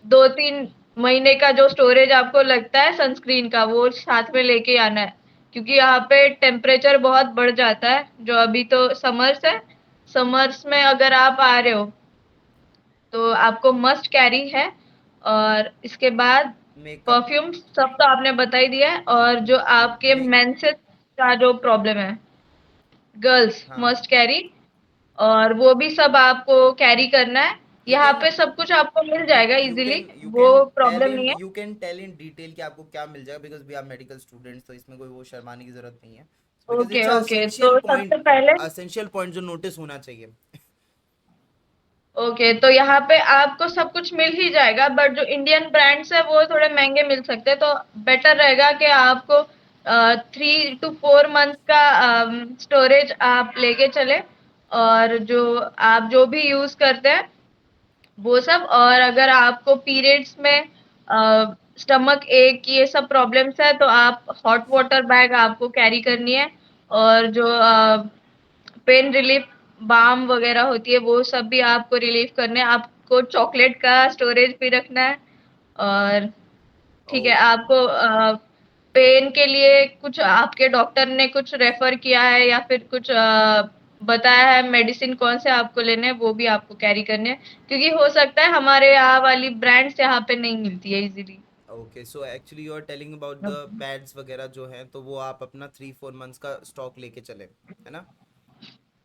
2-3 महीने का जो स्टोरेज आपको लगता है सनस्क्रीन का, वो साथ में लेके आना है, क्योंकि यहाँ पे टेम्परेचर बहुत बढ़ जाता है। जो अभी तो समर्स है, समर्स में अगर आप आ रहे हो तो आपको मस्ट कैरी है। और इसके बाद मेकअप। परफ्यूम सब तो आपने बता ही दिया है। और जो आपके मे मेंसेस का जो प्रॉब्लम है, गर्ल्स हाँ, मस्ट कैरी, और वो भी सब आपको कैरी करना है। यू यहाँ कैन पे सब कुछ आपको मिल यू जाएगा यू इजीली, कैन यू वो कैन टेल प्रॉब्लम इन नहीं है। You can tell in detail कि आपको क्या मिल जाएगा, because we are medical students, तो इसमें कोई वो शर्माने की जरूरत नहीं है, because okay, it's a okay, essential तो पॉइंट, सबसे पहले असेंशियल पॉइंट जो नोटिस होना चाहिए। ओके, तो यहाँ पे आपको सब कुछ मिल ही जाएगा, बट जो इंडियन ब्रांड्स है वो थोड़े महंगे मिल सकते हैं। तो बेटर रहेगा कि आपको 3 to 4 मंथ का स्टोरेज आप लेके चले। और जो आप जो भी यूज करते हैं वो सब। और अगर आपको पीरियड्स में स्टमक एक ये सब प्रॉब्लम्स है तो आप हॉट वाटर बैग आपको कैरी करनी है। और जो पेन रिलीफ बाम वगैरह होती है वो सब भी आपको रिलीफ करने हैं। आपको चॉकलेट का स्टोरेज भी रखना है। और ठीक है, ओके। आपको पेन के लिए कुछ आपके डॉक्टर ने कुछ रेफर किया है या फिर कुछ बताया है मेडिसिन कौन से आपको लेने हैं, वो भी आपको कैरी करने हैं, क्योंकि हो सकता है हमारे यहाँ वाली ब्रांड्स यहाँ पे नहीं मिलती है easily. Okay, so actually you are telling about the pads वगैरह जो हैं, तो वो आप अपना 3-4 मंथ्स का स्टॉक लेके चले, है ना?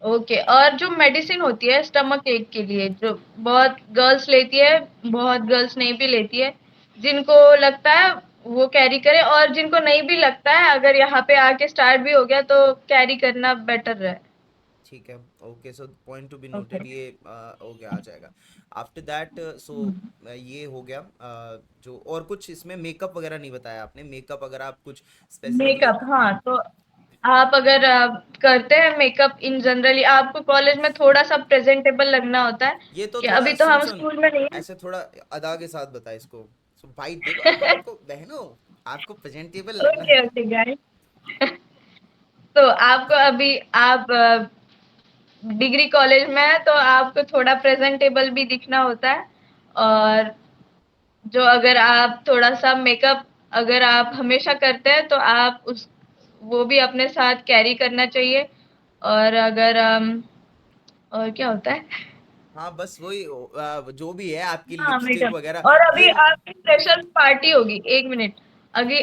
ओके, और जो मेडिसिन होती है स्टमक एक के लिए, जो बहुत गर्ल्स लेती है, बहुत गर्ल्स नहीं भी लेती है, जिनको लगता है वो कैरी करे, और जिनको नहीं भी लगता है अगर यहाँ पे आके स्टार्ट भी हो गया तो कैरी करना बेटर है। ठीक है। Okay, so point to be okay. Noted, ये हो गया, आ जाएगा। आफ्टर दैट, सो ये हो गया। जो और कुछ इसमें मेकअप वगैरह नहीं बताया आपने, मेकअप अगर आप कुछ स्पेसिफिकली। मेकअप, हाँ, तो आप अगर करते हैं मेकअप इन जनरली, आपको कॉलेज में थोड़ा सा प्रेजेंटेबल लगना होता है, ये तो कि थोड़ा अभी तो सुन हम सुन, स्कूल में नहीं ऐसे थोड़ा अदा के साथ बता इसको। सो भाई देखो, है। आपको बहनों, आपको प्रेजेंटेबल लगना ओके, है। Okay guys. तो आपको अभी आप डिग्री कॉलेज में है तो आपको थोड़ा प्रेजेंटेबल भी दिखना होता है। और जो अगर आप थोड़ा सा मेकअप अगर आप हमेशा करते हैं तो आप उस वो भी अपने साथ कैरी करना चाहिए। और अगर और क्या होता है? हाँ, बस वही जो भी है आपकी हाँ, लिपस्टिक मेकअप। वगैरह, और ये अभी आपकी फ्रेशर्स पार्टी होगी, 1 मिनट। अभी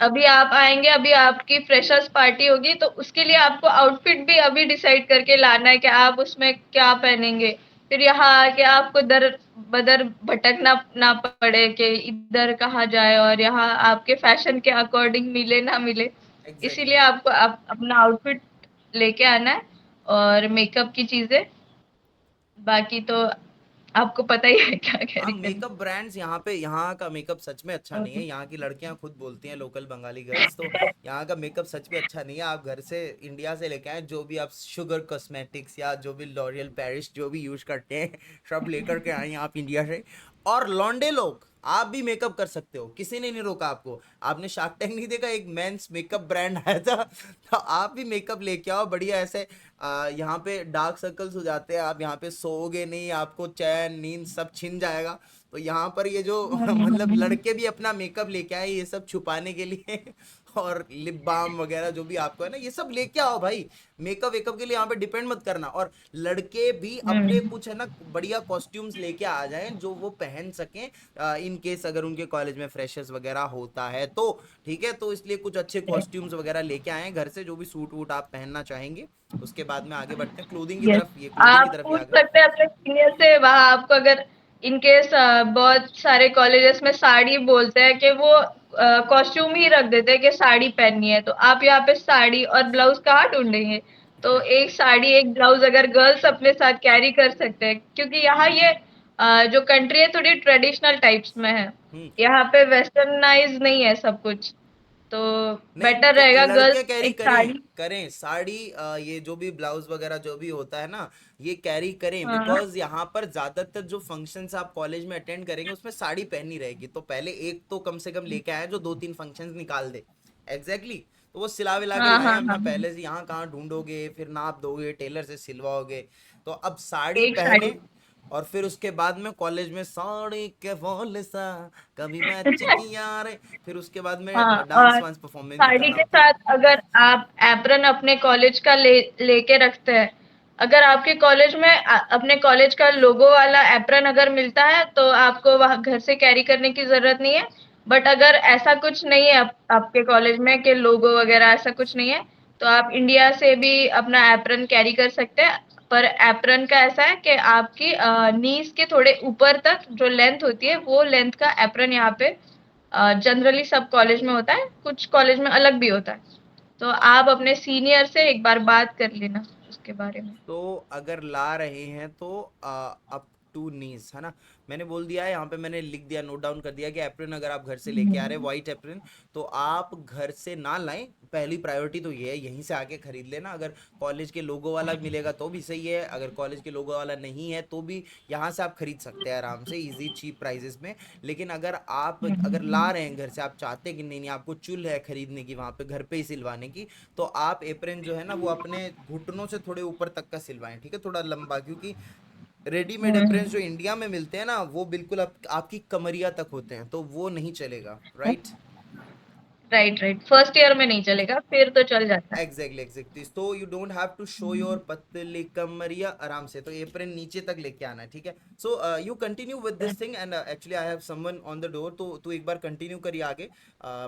अभी आप आएंगे, अभी आपकी फ्रेशर्स पार्टी होगी, तो उसके लिए आपको आउटफिट भी अभी डिसाइड करके लाना है कि आप उसमें क्या पहनेंगे। फिर यहाँ आके आपको दर बदर भटकना ना पड़े कि इधर कहाँ जाए, और यहाँ आपके फैशन के अकॉर्डिंग मिले ना मिले। इसीलिए एग्जैक्टली। आपको अपना आउटफिट लेके आना है, और मेकअप की चीजें। बाकी तो आपको पता ही है क्या हाँ, कैरी करना मेकअप ब्रांड्स यहाँ पे, यहाँ का मेकअप सच में अच्छा नहीं है, यहाँ की लड़कियां खुद बोलती हैं, लोकल बंगाली गर्ल्स, तो यहाँ का मेकअप सच में अच्छा नहीं है। आप घर से, इंडिया से लेके आए, जो भी आप शुगर कॉस्मेटिक्स या जो भी लॉरियल पेरिस जो भी यूज करते हैं, सब लेकर के आए हैं आप इंडिया से। और लौंडे लोग, आप भी मेकअप कर सकते हो, किसी ने नहीं रोका आपको। आपने शार्क टैंक नहीं देखा, एक मेंस मेकअप ब्रांड आया था, तो आप भी मेकअप लेके आओ बढ़िया ऐसे। यहाँ पे डार्क सर्कल्स हो जाते हैं, आप यहाँ पे सोओगे नहीं, आपको चैन नींद सब छिन जाएगा। तो यहाँ पर ये जो मतलब है। लड़के भी अपना मेकअप लेके आए ये सब छुपाने के लिए, और लिप बाम वगैरह जो भी आपको है ना, ये सब लेके आओ भाई। मेकअप वेकअप के लिए यहाँ पे डिपेंड मत करना, और लड़के भी अपने हुँ, कुछ है ना बढ़िया कॉस्ट्यूम्स लेके आ जाएं जो वो पहन सकें, इन केस अगर उनके कॉलेज में फ्रेशर्स वगैरह होता है तो। ठीक है, तो इसलिए कुछ अच्छे कॉस्ट्यूम्स वगैरह लेके आए घर से, जो भी सूट वूट आप पहनना चाहेंगे। उसके बाद में आगे बढ़ते हैं क्लोथिंग की यस। तरफ, ये क्लोथिंग की आप तरफ ही पूछ आ गए। सकते हैं अपने सीनियर से, वहाँ आपको अगर इन केस बहुत सारे कॉलेजेस में साड़ी बोलते हैं कि वो कॉस्ट्यूम ही रख देते हैं कि साड़ी पहननी है, तो आप यहाँ पे साड़ी और ब्लाउज़ कहाँ ढूँढेंगे? तो एक साड़ी एक ब्लाउज अगर गर्ल्स अपने साथ कैरी कर सकते हैं, क्योंकि यहाँ ये जो कंट्री है थोड़ी ट्रेडिशनल टाइप्स में है, हम्म। यहाँ पे वेस्टर्नाइज नहीं है सब कुछ, तो नहीं, बेटर रहेगा गर्ल्स लड़के कैरी एक करें साड़ी। करें साड़ी, ये जो भी ब्लाउज वगैरह जो भी होता है ना, ये कैरी करें, हाँ बिकॉज यहाँ पर ज्यादातर जो फंक्शंस आप कॉलेज में अटेंड करेंगे उसमें साड़ी पहननी रहेगी, तो पहले एक तो कम से कम लेके आए जो 2-3 फंक्शंस निकाल दे। Exactly exactly। तो वो सिला विला के हाँ लाए, हाँ अपना हाँ हाँ। पहले से यहाँ कहाँ ढूंढोगे, फिर नाप दोगे, टेलर से सिलवाओगे। तो अब साड़ी एक साड़ी। पहने, और फिर उसके बाद में कॉलेज में साड़ी के बोल सा कभी मैच किया रे, फिर उसके बाद में हाँ, डांस और वांस परफॉर्मेंस भी साड़ी करना के होता है। साथ अगर आप एप्रन अपने कॉलेज का लेके रखते हैं, अगर आपके कॉलेज में अपने कॉलेज का लोगो वाला एप्रन अगर मिलता है तो आपको वहां घर से कैरी करने की जरूरत नहीं है। बट अगर ऐसा कुछ नहीं है आपके कॉलेज में कि लोगो वगैरह ऐसा कुछ नहीं है, तो आप इंडिया से भी अपना एप्रन कैरी कर सकते हैं। पर एप्रन का ऐसा है कि आपकी नीज के थोड़े ऊपर तक जो लेंथ होती है वो लेंथ का एप्रन यहाँ पे जनरली सब कॉलेज में होता है, कुछ कॉलेज में अलग भी होता है। तो आप अपने सीनियर से एक बार बात कर लेना उसके बारे में। तो अगर ला रहे हैं तो अप टू नीज है ना, मैंने बोल दिया है यहाँ पे, मैंने लिख दिया, नोट डाउन कर दिया कि एप्रिन अगर आप घर से लेके आ रहे हैं व्हाइट एप्रिन, तो आप घर से ना लाएं। पहली प्रायोरिटी तो ये है, यहीं से आके खरीद लेना। अगर कॉलेज के लोगो वाला मिलेगा तो भी सही है, अगर कॉलेज के लोगो वाला नहीं है तो भी यहाँ से आप खरीद सकते हैं आराम से, इजी चीप प्राइजेस में। लेकिन अगर आप अगर ला रहे हैं घर से, आप चाहते हैं कि नहीं नहीं आपको चुल है खरीदने की, वहां पे घर पे ही सिलवाने की, तो आप एप्रन जो है ना वो अपने घुटनों से थोड़े ऊपर तक का सिलवाएं, ठीक है, थोड़ा लंबा, क्योंकि रेडीमेड एप्रन जो इंडिया में मिलते हैं ना वो बिल्कुल आपकी कमरिया तक होते हैं, तो वो नहीं चलेगा, right. Right right, first year में नहीं चलेगा, फिर तो चल जाता है। एग्जैक्टली एग्जैक्टली, तो you don't have to show your पतली कमरिया, आराम से तो एप्रन नीचे तक लेके आना है, ठीक है। So you continue with this thing, and actually I have someone on the door, तो तू एक बार कंटिन्यू करिए आगे,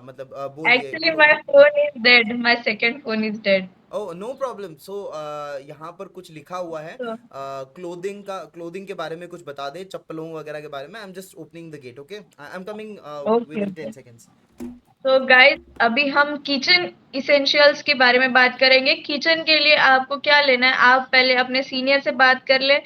मतलब बोल ये actually my phone is dead, my second phone is dead. Oh no problem. So यहाँ पर कुछ लिखा हुआ है, तो क्लोथिंग के बारे में कुछ बता दे, चप्पलों वगैरह के बारे में। I am just opening the gate, okay, I am coming with okay in 10 okay. Seconds. तो गाइस अभी हम किचन इसेंशियल्स के बारे में बात करेंगे। किचन के लिए आपको क्या लेना है, आप पहले अपने सीनियर से बात कर ले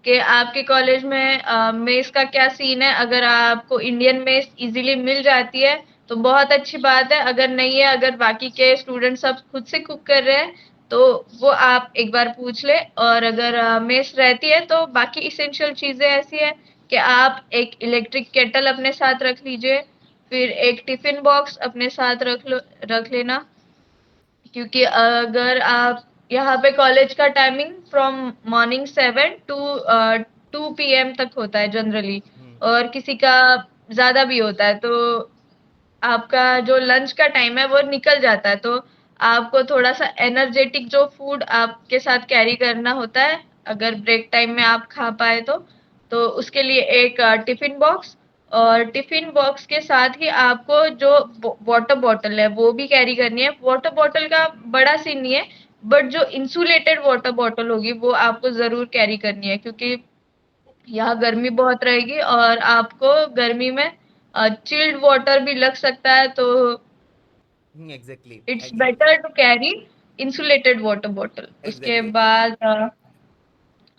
कि आपके कॉलेज में मेस का क्या सीन है। अगर आपको इंडियन मेस इजीली मिल जाती है तो बहुत अच्छी बात है, अगर नहीं है, अगर बाकी के स्टूडेंट सब खुद से कुक कर रहे हैं तो वो आप एक बार पूछ ले। और अगर मेस रहती है तो बाकी इसेंशियल चीजें ऐसी है कि आप एक इलेक्ट्रिक केटल अपने साथ रख लीजिए, फिर एक टिफिन बॉक्स अपने साथ रख लेना, क्योंकि अगर आप यहाँ पे कॉलेज का timing from morning 7 to 2 PM तक होता है जनरली, हम्म। और किसी का ज्यादा भी होता है, तो आपका जो लंच का टाइम है वो निकल जाता है, तो आपको थोड़ा सा एनर्जेटिक जो फूड आपके साथ कैरी करना होता है अगर ब्रेक टाइम में आप खा पाए तो उसके लिए एक टिफिन बॉक्स, और टिफिन बॉक्स के साथ ही आपको जो वाटर बॉटल है वो भी कैरी करनी है। वाटर बॉटल का बड़ा सीन नहीं है, बट जो इंसुलेटेड वाटर बॉटल होगी वो आपको जरूर कैरी करनी है, क्योंकि यहाँ गर्मी बहुत रहेगी और आपको गर्मी में चिल्ड वाटर भी लग सकता है, तो exactly it's exactly better to carry insulated water bottle. उसके एग्जैक्टली। बाद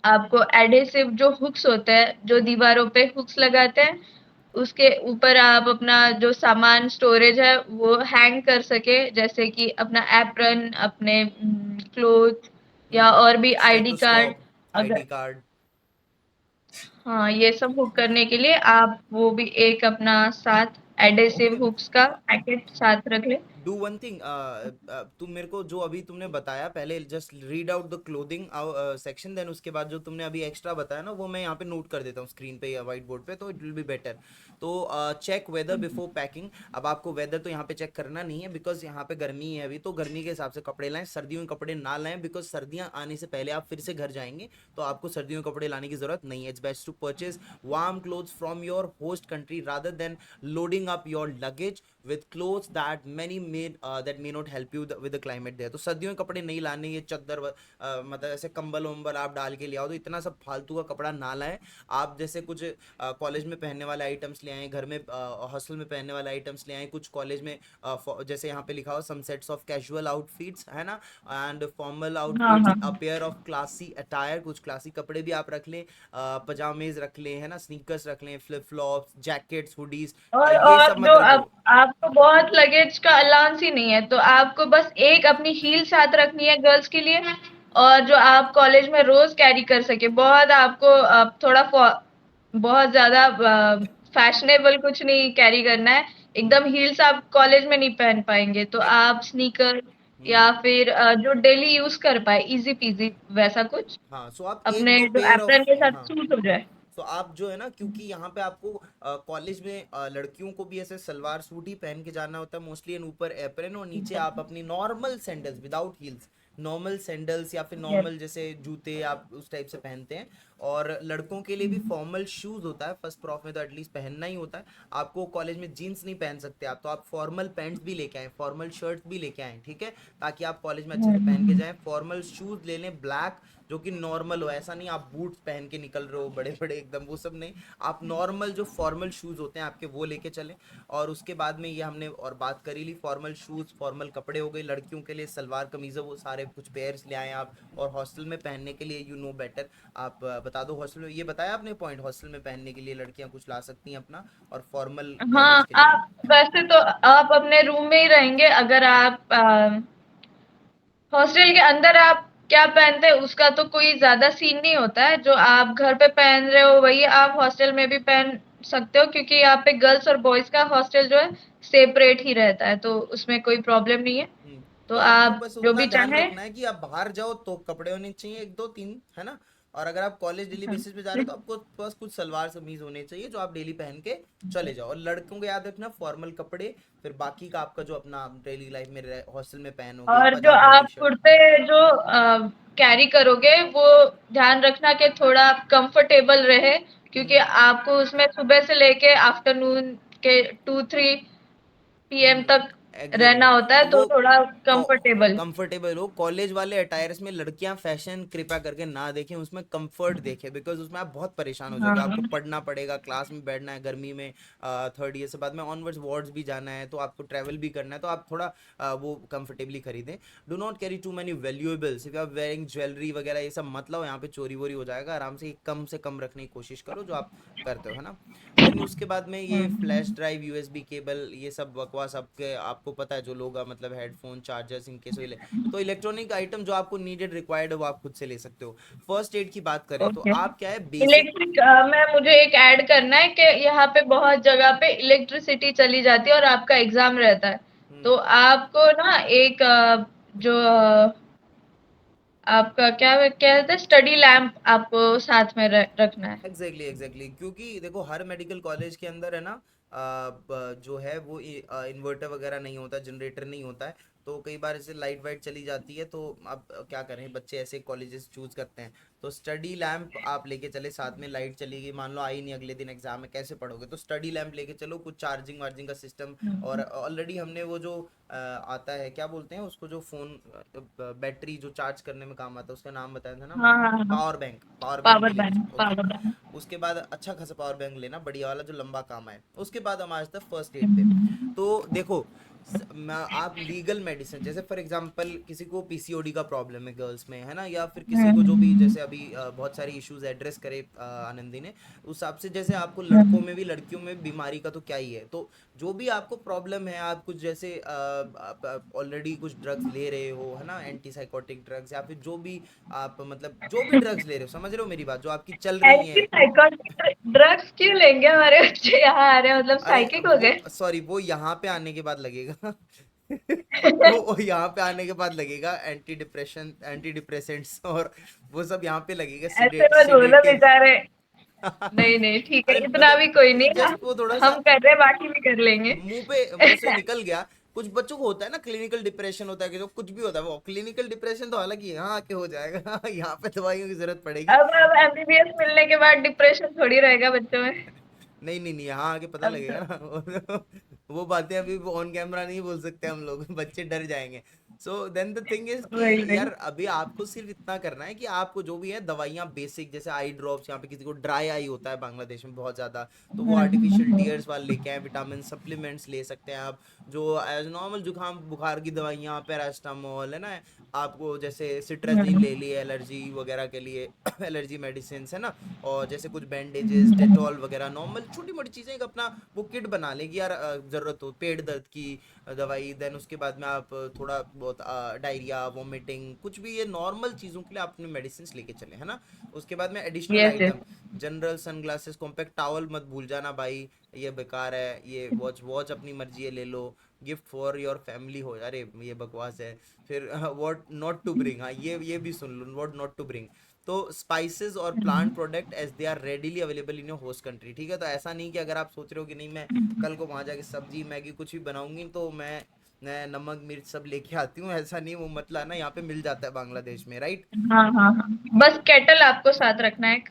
आपको एडहेसिव जो हुक्स होते हैं, जो दीवारों पे हुक्स लगाते हैं, उसके ऊपर आप अपना जो सामान स्टोरेज है वो हैंग कर सके, जैसे कि अपना एप्रन, अपने क्लोथ, या और भी आईडी कार्ड। स्टेथोस्कोप, अगर आईडी कार्ड। हाँ, ये सब हुक करने के लिए आप वो भी एक अपना साथ ओके, एडहेसिव हुक्स का पैकेट साथ रख ले। डू वन थिंग, तुम मेरे को जो अभी तुमने बताया, पहले just read out the clothing section, then उसके बाद जो तुमने अभी एक्स्ट्रा बताया ना वो मैं यहाँ पे नोट कर देता हूँ स्क्रीन पे या व्हाइट बोर्ड पे, तो इट विल बी बेटर। तो चेक वेदर बिफोर पैकिंग। अब आपको वेदर तो यहाँ पे चेक करना नहीं है, बिकॉज यहाँ पे गर्मी है अभी, तो गर्मी के हिसाब से कपड़े लाएं, सर्दियों के कपड़े ना लाएं, बिकॉज सर्दियाँ आने से पहले आप फिर से घर जाएंगे, तो आपको सर्दियों के कपड़े लाने की जरूरत नहीं है। It's best to purchase warm clothes from your host country rather than loading up your luggage with clothes that many may not help you with the climate there. तो सर्दियों के कपड़े नहीं लाने, ये चद्दर मतलब ऐसे कंबल वंबल आप डाल के ले आओ, तो इतना सब फालतू का कपड़ा ना लाएं। आप जैसे कुछ कॉलेज में पहनने वाले आइटम्स ले आए, घर में हॉस्टल में पहनने वाले आइटम्स ले आए, कुछ कॉलेज में जैसे यहाँ पे लिखा हो सम सेट्स ऑफ कैजुअल आउटफिट्स, है ना, एंड फॉर्मल हाँ आउटफिट्स, हाँ अ हाँ। पेयर ऑफ क्लासी अटायर, कुछ क्लासी कपड़े भी आप रख लें, पजामेज रख लें, है ना, स्नीकर्स रख लें, फ्लिप फ्लॉप्स, जैकेट्स, हुडीज, ये और सब जो मत रखो। आपको बहुत लगेज का अलाउंस ही नहीं है, तो आपको बस एक अपनी हील साथ रखनी है गर्ल्स के लिए, और जो आप कॉलेज में रोज कैरी कर सके। बहुत आपको थोड़ा बहुत ज्यादा फैशनेबल कुछ नहीं कैरी करना है। हम्म एकदम हील्स आप कॉलेज में नहीं पहन पाएंगे, तो एक आप स्नीकर हम्म या फिर जो डेली यूज कर पाए इजी पीजी वैसा कुछ हाँ, सो आप एक अपने दो जो पेयर एप्रन ऑफ, के साथ हाँ, सूट हो जाए। तो आप जो है ना, क्योंकि यहाँ पे आपको कॉलेज में लड़कियों को भी ऐसे सलवार सूट ही पहन के जाना होता है मोस्टली, एंड ऊपर एप्रन, और नीचे आप अपनी normal sandals without heels, normal sandals या फिर यस। नॉर्मल जैसे जूते आप उस टाइप से पहनते हैं। और लड़कों के लिए भी फॉर्मल शूज होता है, फर्स्ट प्रॉफ में तो एटलीस्ट पहनना ही होता है। आपको कॉलेज में जीन्स नहीं पहन सकते आप, तो आप फॉर्मल पैंट्स भी लेके आए, फॉर्मल शर्ट्स भी लेके आए, ठीक है, ताकि आप कॉलेज में अच्छे से पहन के जाएं। फॉर्मल शूज ले लें ब्लैक, जो कि नॉर्मल हो, ऐसा नहीं आप बूट्स पहन के निकल रहे हो बड़े बड़े एकदम, वो सब नहीं। आप नॉर्मल जो फॉर्मल शूज़ होते हैं आपके, वो लेके चलें। और उसके बाद में ये हमने और बात करी ली, फॉर्मल शूज़, फॉर्मल कपड़े हो गए, लड़कियों के लिए सलवार कमीज़, वो सारे कुछ पेयर्स ले आए आप। और हॉस्टल में पहनने के लिए यू नो बेटर, आप बता दो हॉस्टल में, ये बताया आपने पॉइंट, हॉस्टल में पहनने के लिए लड़कियां कुछ ला सकती हैं अपना, और फॉर्मल कॉलेज हाँ, के लिए। आप वैसे तो आप अपने रूम में ही रहेंगे। अगर आप हॉस्टल के अंदर आप क्या पहनते हैं उसका तो कोई ज्यादा सीन नहीं होता है। जो आप घर पे पहन रहे हो वही आप हॉस्टल में भी पहन सकते हो, क्योंकि यहाँ पे गर्ल्स और बॉयज का हॉस्टल जो है सेपरेट ही रहता है, तो उसमें कोई प्रॉब्लम नहीं है। तो तो आपको आप बस जो उतना भी ध्यान चाहें। रखना है कि आप बाहर जाओ तो कपड़े होने चाहिए एक दो तीन, है ना। और अगर आप कॉलेज डेली बेसिस पे जा रहे हो तो आपको बस कुछ सलवार कमीज होने चाहिए जो आप डेली पहन के चले जाओ। और लड़कों को याद रखना फॉर्मल कपड़े, फिर बाकी का आपका जो अपना डेली लाइफ में हॉस्टल में पहनोगे, और जो पजामे टी आप शर्ट। कुर्ते जो कैरी करोगे वो ध्यान रखना कि थोड़ा कंफर्टेबल रहे, क्योंकि हम्म आपको उसमें सुबह से लेके आफ्टरनून के 2-3 PM तक एग्जैक्टली रहना होता तो है, वो तो थोड़ा कंफर्टेबल। कंफर्टेबल हो। कॉलेज वाले अटायर्स में लड़कियां फैशन कृपया करके ना देखें, उसमें कंफर्ट देखें, बिकॉज उसमें आप बहुत परेशान हो जाएगा, आपको हाँ। पढ़ना पड़ेगा, क्लास में बैठना है गर्मी में, थर्ड ईयर से बाद में ऑनवर्ड्स वार्ड्स भी जाना है, तो आपको ट्रैवल भी करना है, तो आप थोड़ा वो कंफर्टेबली खरीदें। Do not carry too many valuables, if you are wearing jewellery वगैरह ये सब मत लाओ, यहाँ पे चोरी वोरी हो जाएगा। आराम से कम रखने की कोशिश करो जो आप करते हो, है ना। देन उसके बाद में ये फ्लैश हम्म। ड्राइव, यूएसबी केबल, ये सब बकवास आपके, आपको पता है जो लोग मतलब हेडफोन चार्जर्स इनके से तो इलेक्ट्रॉनिक आइटम जो आपको नीडेड रिक्वायर्ड है वो आप खुद से ले सकते हो। फर्स्ट एड की बात करें तो ओके। आप क्या है बेसिक। इलेक्ट्रिक में मुझे एक ऐड करना है कि यहाँ पे बहुत जगह पे इलेक्ट्रिसिटी चली जाती है और आपका एग्जाम रहता है, तो आपको ना एक जो आपका क्या कहते हैं स्टडी लैम्प आपको साथ में रखना है। एग्जैक्टली क्योंकि देखो हर मेडिकल कॉलेज के अंदर है ना, जो है वो इन्वर्टर वगैरह नहीं होता, जनरेटर नहीं होता है, तो कई बार ऐसे लाइट वाइट चली जाती है, तो अब क्या करें, बच्चे ऐसे कॉलेजेस चूज करते हैं। तो स्टडी लैंप आप लेके चले साथ में, लाइट चली गई मान लो, आई नहीं अगले दिन एग्जाम में, कैसे पढ़ोगे, तो स्टडी लैंप लेके चलो, कुछ चार्जिंग वार्जिंग का सिस्टम। और हम्म। ऑलरेडी हमने वो जो आता है, क्या बोलते हैं उसको, जो फोन बैटरी जो चार्ज करने में काम आता है, उसका नाम बताया था ना हाँ हमने, हाँ हाँ। पावर बैंक पावर भी लेके बैंक, चलो, ओके। Power bank. उसके बाद अच्छा खासा पावर बैंक लेना, बढ़िया वाला जो लंबा काम आए। उसके बाद हम आज तक फर्स्ट एड पे। हम्म। तो देखो आप लीगल मेडिसिन, जैसे फॉर एग्जांपल किसी को पीसीओडी का प्रॉब्लम है गर्ल्स में, है ना, या फिर किसी को जो भी, हम्म। जैसे अभी बहुत सारी इश्यूज एड्रेस करे आनंदी ने, उस हिसाब से जैसे आपको लड़कों हम्म। में भी लड़कियों में भी बीमारी का तो क्या ही है, तो जो भी आपको प्रॉब्लम है, आप कुछ जैसे ऑलरेडी कुछ ड्रग्स ले रहे हो, है ना, एंटी साइकोटिक ड्रग्स, या फिर जो भी आप मतलब जो भी ड्रग्स ले रहे हो, समझ रहे हो मेरी बात, जो आपकी चल रही एंटी हैं। साइकोटिक ड्रग्स क्यों लेंगे हमारे बच्चे यहाँ आ रहे हैं, मतलब अरे साइकिक हो वो गए। सॉरी, वो यहाँ पे आने के बाद लगेगा। वो यहाँ पे आने के बाद लगेगा, एंटी डिप्रेसेंट्स और वो सब यहाँ पे लगेगा, ऐसे मत बोलो सिडेटिव। बेचारे। नहीं नहीं ठीक है, अरे इतना भी कोई मतलब नहीं, जस्ट वो थोड़ा सा हम कर रहे हैं बाकी भी कर लेंगे। मुंह से निकल गया। कुछ बच्चों को होता है ना क्लिनिकल डिप्रेशन होता है, कि जो कुछ भी होता है, वो क्लिनिकल डिप्रेशन तो हालांकि यहाँ आके हो जाएगा। यहाँ पे दवाइयों की जरूरत पड़ेगी। अब एमबीबीएस मिलने के बाद डिप्रेशन थोड़ी रहेगा बच्चों में। नहीं नहीं नहीं, यहाँ आके पता अब तो लगेगा ना। वो बातें अभी ऑन कैमरा नहीं बोल सकते हम लोग, बच्चे डर जाएंगे। So then the thing is कि वही वही। यार अभी आपको सिर्फ इतना करना है कि आपको जो भी है दवाइयाँ बेसिक, जैसे आई ड्रॉप्स, यहाँ पे किसी को ड्राई आई होता है बांग्लादेश में बहुत ज्यादा, तो वो आर्टिफिशियल हम्म। टीयर्स वाले लेके आए, विटामिन सप्लीमेंट्स ले सकते हैं आप, जो एज नॉर्मल जुकाम बुखार की दवाइयाँ, पैरास्टामोल है ना, आपको जैसे सिट्राजिन ले लिए एलर्जी वगैरह के लिए, एलर्जी मेडिसिन है ना, और जैसे कुछ बैंडेजेस, डेटॉल वगैरह, नॉर्मल छोटी मोटी चीजें एक अपना वो किट बना लें कि यार जरूरत हो पेट दर्द की दवाई, देन उसके बाद में आप थोड़ा बहुत डायरिया, वोमिटिंग, कुछ भी ये नॉर्मल चीज़ों के लिए आप अपनी मेडिसिन लेके चले, है ना। उसके बाद में additional yes yes. Item, general sunglasses, compact towel मत भूल जाना भाई, ये बेकार है, ये वॉच वॉच अपनी मर्जी है ले लो, गिफ्ट फॉर योर फैमिली हो, अरे ये बकवास है। फिर व्हाट नॉट टू ब्रिंग, हाँ ये भी सुन लो, व्हाट नॉट टू ब्रिंग। तो स्पाइसेस और plant product as they are readily available in your host country, ठीक है। तो ऐसा नहीं कि अगर आप सोच रहे हो कि नहीं मैं कल को वहां जाके सब्जी मैगी कुछ भी बनाऊंगी तो मैं नमक मिर्च सब लेके आती हूँ, ऐसा नहीं, वो मत लाना, यहाँ पे मिल जाता है बांग्लादेश में, राइट। हाँ हाँ हाँ, बस केटल आपको साथ रखना है,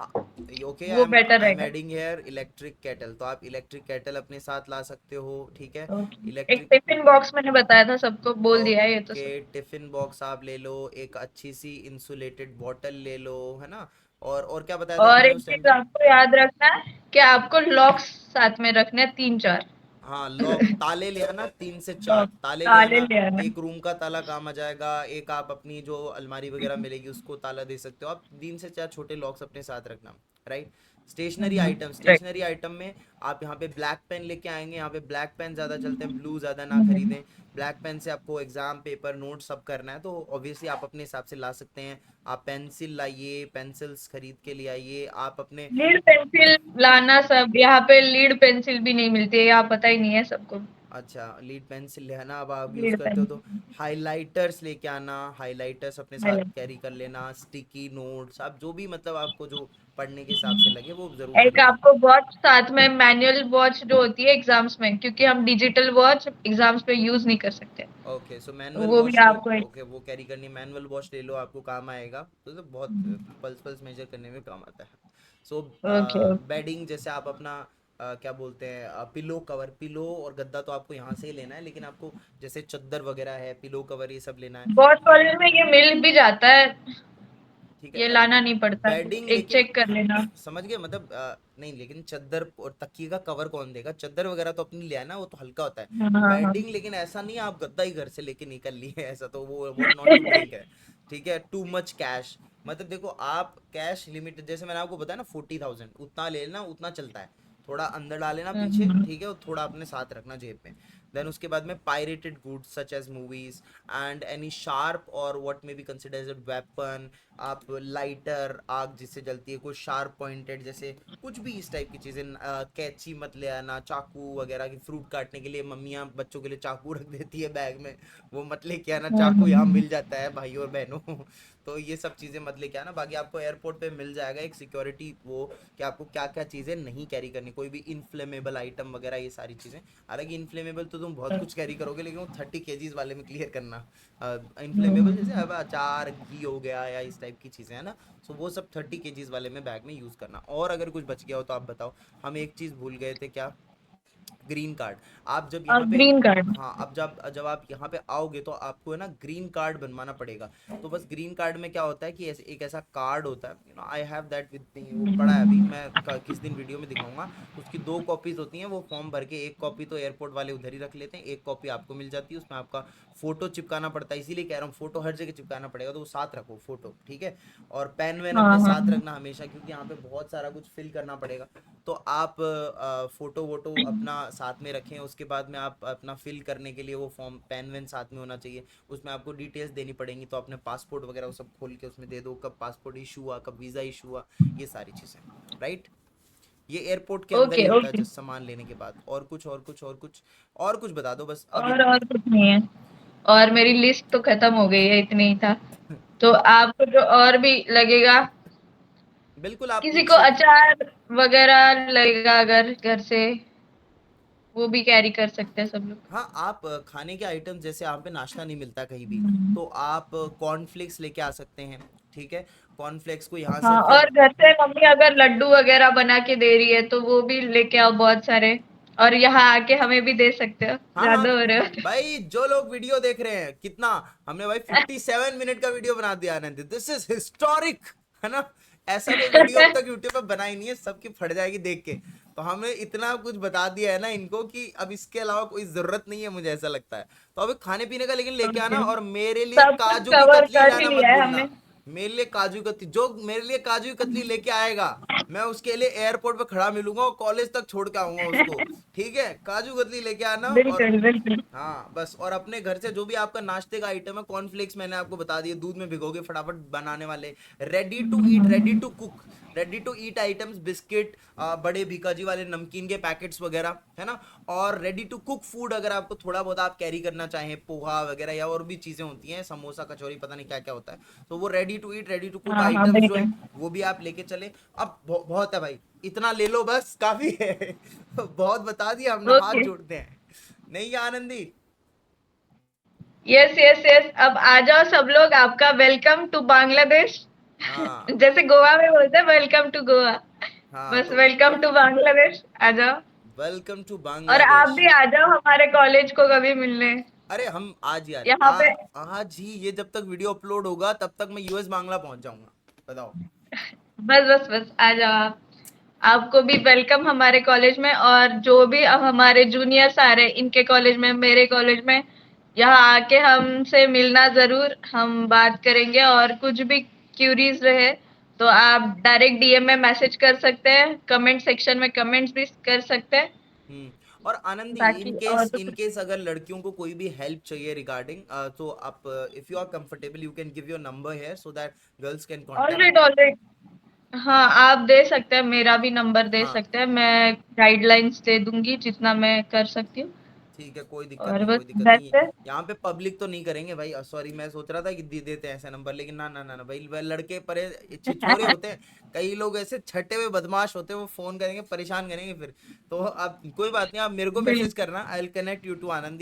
ओके, वो बेटर आई एम रहेगा। एडिंग हेयर इलेक्ट्रिक केटल, तो आप इलेक्ट्रिक केटल अपने साथ ला सकते हो, ठीक है। ओके, एक इलेक्ट्रिक, टिफिन बॉक्स मैंने बताया था, सबको बोल दिया है ये तो ओके, सब। टिफिन बॉक्स आप ले लो, एक अच्छी सी इंसुलेटेड बॉटल ले लो, है ना। और क्या बताया था और तुमने एक उस टाइम चीज पे? आपको याद रखना है कि आपको लॉक्स साथ में रखने हैं, 3 4 हाँ, लॉक, ताले ले आना, 3 से 4 लॉक, ताले ले ताले आना। ले आना। एक रूम का ताला काम आ जाएगा, एक आप अपनी जो अलमारी वगैरह मिलेगी उसको ताला दे सकते हो आप, 3 से 4 छोटे लॉक्स अपने साथ रखना, right. Stationery item, right. Stationery item में आप यहाँ पे ब्लैक पेन लेके आएंगे, यहाँ पे ब्लैक पेन ज़्यादा चलते हैं, ब्लू ज़्यादा ना खरीदें। ब्लैक पेन से आपको एग्जाम पेपर नोट सब करना है, तो ऑब्वियसली आप अपने हिसाब से ला सकते हैं। आप पेंसिल लाइए, पेंसिल्स खरीद के लिए आइए आप अपने। लीड पेंसिल लाना, सब यहाँ पे लीड पेंसिल भी नहीं मिलती है, यहाँ पता ही नहीं है सबको। अच्छा, लीड पेंसिल ले आना, अब आप यूज़ लीड करते हो तो पेंसिल। हाइलाइटर्स लेके आना, हाइलाइटर्स अपने साथ कैरी कर लेना, स्टिकी नोट्स, आप जो भी मतलब आपको जो पढ़ने के हिसाब से लगे वो ज़रूर एक खरीदना। आपको वॉच साथ में, मैनुअल वॉच जो होती है एग्जाम्स में, क्योंकि हम डिजिटल वॉच एग्जाम्स पे यूज नहीं कर सकते, ओके, सो तो मैनुअल वो भी वॉच तो, आपको एक। ओके वो कैरी करनी, मैनुअल वॉच ले लो, आपको काम आएगा, तो बहुत पल्स पल्स मेजर करने में काम आता है। So okay okay. बेडिंग, जैसे आप अपना क्या बोलते हैं, पिलो कवर, पिलो और गद्दा तो आपको यहाँ से ही लेना है, लेकिन आपको जैसे चद्दर वगैरह है, पिलो कवर, ये सब लेना है, वॉच कॉलेज में ये मिल भी जाता है, ठीक है। ये लाना नहीं पड़ता, तो बेडिंग एक लेकिन चेक कर लेना। समझ गए मतलब, नहीं लेकिन चद्दर और तकिए का कवर कौन देगा, चद्दर वगैरह तो अपनी ले आना, वो तो हल्का होता है। हाँ हाँ हाँ। बेडिंग लेकिन ऐसा नहीं है आप गद्दा ही घर से लेके निकल लिए, ऐसा तो वो व्हाट नॉट टू ब्रिंग है, ठीक है। टू मच कैश, मतलब देखो आप कैश लिमिट, जैसे मैंने आपको बताया ना 40,000 उतना ले लेना, उतना चलता है। थोड़ा अंदर डाल लेना पीछे, हम्म। ठीक है, और थोड़ा अपने साथ रखना जेब में। देन उसके बाद में pirated goods such as movies and any sharp or what may be consider as a weapon, आप लाइटर, आग जिससे जलती है, कोई शार्प पॉइंटेड, जैसे कुछ भी इस टाइप की चीज़ें, कैंची मत ले आना, चाकू वगैरह की, फ्रूट काटने के लिए मम्मियाँ बच्चों के लिए चाकू रख देती है बैग में, वो मत लेके आना, चाकू यहाँ हम्म। मिल जाता है भाई और बहनों। तो ये सब चीज़ें मत लेके आना। बाकी आपको एयरपोर्ट पे मिल जाएगा एक सिक्योरिटी वो, कि आपको क्या क्या चीज़ें नहीं कैरी करनी, कोई भी इनफ्लेमेबल आइटम वगैरह, ये सारी चीज़ें। हालांकि इनफ्लेमेबल तो तुम बहुत कुछ कैरी करोगे, लेकिन वो 30 kgs वाले में क्लियर करना। इनफ्लेमेबल जैसे अब अचार, घी हो गया या इस टाइप की चीज़ें, है ना। सो वो सब 30 kgs वाले में बैग में यूज़ करना। और अगर कुछ बच गया हो तो आप बताओ। हम एक चीज़ भूल गए थे, क्या? Green card. आप जब और यहाँ पे, ग्रीन कार्ड। हाँ, अब जब जब आप यहाँ पे आओगे तो आपको है ना ग्रीन कार्ड बनवाना पड़ेगा। तो बस ग्रीन कार्ड में क्या होता है कि ऐसे एक ऐसा कार्ड होता है, I have that with me, वो पड़ा है अभी, मैं किस दिन वीडियो में दिखाऊंगा। उसकी 2 कॉपीज होती हैं, वो फॉर्म भर के, एक कॉपी तो एयरपोर्ट वाले उधर ही रख लेते हैं, एक कॉपी आपको मिल जाती है, उसमें आपका फोटो चिपकाना पड़ता है, इसीलिए कह रहा हूँ फोटो हर जगह चिपकाना पड़ेगा, तो वो साथ रखो फोटो, ठीक है। और पेन वेन हाँ अपने हाँ साथ रखना हमेशा, क्योंकि यहाँ पे बहुत सारा कुछ फिल करना पड़ेगा। तो आप फोटो वोटो अपना साथ में रखें, उसके बाद में आप अपना फिल करने के लिए वो फॉर्म, पेन वेन साथ में होना चाहिए, उसमें आपको डिटेल्स देनी पड़ेंगी, तो अपने पासपोर्ट वगैरह वो सब खोल के उसमें दे दो, कब पासपोर्ट इशू हुआ, कब वीज़ा इशू हुआ, ये सारी चीज़ें, राइट। ये एयरपोर्ट के अंदर ही ओके होता है, ओके। जस्ट सामान लेने के बाद। और कुछ और कुछ और कुछ और कुछ बता दो बस अभी। और कुछ नहीं है, और मेरी लिस्ट तो खत्म हो गई है, इतनी ही था। तो आपको जो और भी लगेगा, बिल्कुल आप किसी को पूछिए। अचार वगैरह लगेगा अगर घर से, वो भी कैरी कर सकते हैं सब लोग। हाँ, आप खाने के आइटम्स, जैसे यहाँ पे नाश्ता नहीं मिलता कहीं भी, तो आप कॉर्नफ्लेक्स लेके आ सकते हैं, ठीक है। कॉर्नफ्लेक्स को यहाँ से हाँ, फिर, और घर से मम्मी अगर लड्डू वगैरह बना के दे रही है तो वो भी लेके आओ बहुत सारे। और यहाँ आके हमें भी दे सकते हो, हाँ हाँ ज्यादा हो रहे हो। भाई, जो लोग वीडियो देख रहे हैं, कितना हमने भाई 57 मिनट का वीडियो बना दिया आनंद, दिस इज हिस्टोरिक, है ना। ऐसा कोई वीडियो अब तक यूट्यूब पे बना ही नहीं है, सबकी फट जाएगी देख के। तो हमने इतना कुछ बता दिया है ना इनको कि अब इसके अलावा कोई जरूरत नहीं है, मुझे ऐसा लगता है। तो अभी खाने पीने का लेकिन लेके आना, ओके, और मेरे लिए सब कुछ काजू की कवर कतली कर ही लाना मत लिया है भूलना। हमने। मेरे लिए काजू कतली, जो मेरे लिए काजू की कतली लेके आएगा, मैं उसके लिए एयरपोर्ट पे खड़ा मिलूंगा और कॉलेज तक छोड़ के आऊंगा उसको। ठीक है, काजू कतली लेके आना। और बिल्कुल बिल्कुल। हाँ बस, और अपने घर से जो भी आपका नाश्ते का आइटम है, कॉर्नफ्लेक्स मैंने आपको बता दिए, दूध में भिगोगे फटाफट बनाने वाले, ready to eat, ready to cook, ready to eat items, biscuit, बड़े बीकाजी वाले नमकीन के पैकेट्स वगैरह, है ना। और रेडी टू कुक फूड, अगर आपको थोड़ा बहुत आप कैरी करना चाहें, पोहा वगैरह या और भी चीज़ें होती हैं, समोसा कचौरी पता नहीं क्या क्या होता है, तो वो ready to eat, ready to cook हाँ हाँ आइटम्स जो है बिल्कुल। वो भी आप लेके चले। अब बहुत है भाई, इतना ले लो बस, काफी है। बहुत बता दिया हमने, हाथ ओके। जोड़ते हैं। नहीं क्या आनंदी? यस यस यस, अब आ जाओ सब लोग, आपका वेलकम टू बांग्लादेश। हाँ जैसे गोवा में बोलते हैं वेलकम टू गोवा, हाँ, बस तो वेलकम टू बांग्लादेश, आ जाओ। वेलकम टू और आप बांग्लादेश। भी आ जाओ हमारे कॉलेज को कभी मिलने, अरे हम आज यार यहाँ पे। आज ही, ये जब तक वीडियो अपलोड होगा तब तक मैं यूएस बांग्ला पहुंच जाऊंगा। बताओ। बस बस बस, आ जाओ आप। आपको भी वेलकम हमारे कॉलेज में, और जो भी अब हमारे जूनियर्स आ रहे हैं इनके कॉलेज में, मेरे कॉलेज में, यहाँ आके हमसे मिलना जरूर, हम बात करेंगे। और कुछ भी क्यूरीज रहे तो आप डायरेक्ट डीएम में मैसेज कर सकते हैं, कमेंट सेक्शन में कमेंट्स भी कर सकते हैं। हम्म। और आनंदी, बाकी और तो इन कुछ। केस अगर लड़कियों को कोई भी हेल्प चाहिए रिगार्डिंग, तो आप, if you are comfortable, you can give your number here so that girls can contact all right you. All right. हाँ, आप दे सकते हैं, मेरा भी नंबर दे हाँ सकते हैं, मैं गाइडलाइंस दे दूंगी जितना मैं कर सकती हूँ। ठीक है, कोई दिक्कत और नहीं, बस कोई दिक्कत नहीं। बेस्ट है। यहाँ पे पब्लिक तो नहीं करेंगे भाई, सॉरी, मैं सोच रहा था कि दे देते हैं ऐसा नंबर, लेकिन ना ना ना ना भाई, वह लड़के परे छिछोरे होते हैं, कई लोग ऐसे छठे हुए बदमाश होते हैं, वो फोन करेंगे, परेशान करेंगे फिर। तो आप कोई बात नहीं, आप मेरे को मैसेज बिल्कुल। करना, I will connect you to Anandi.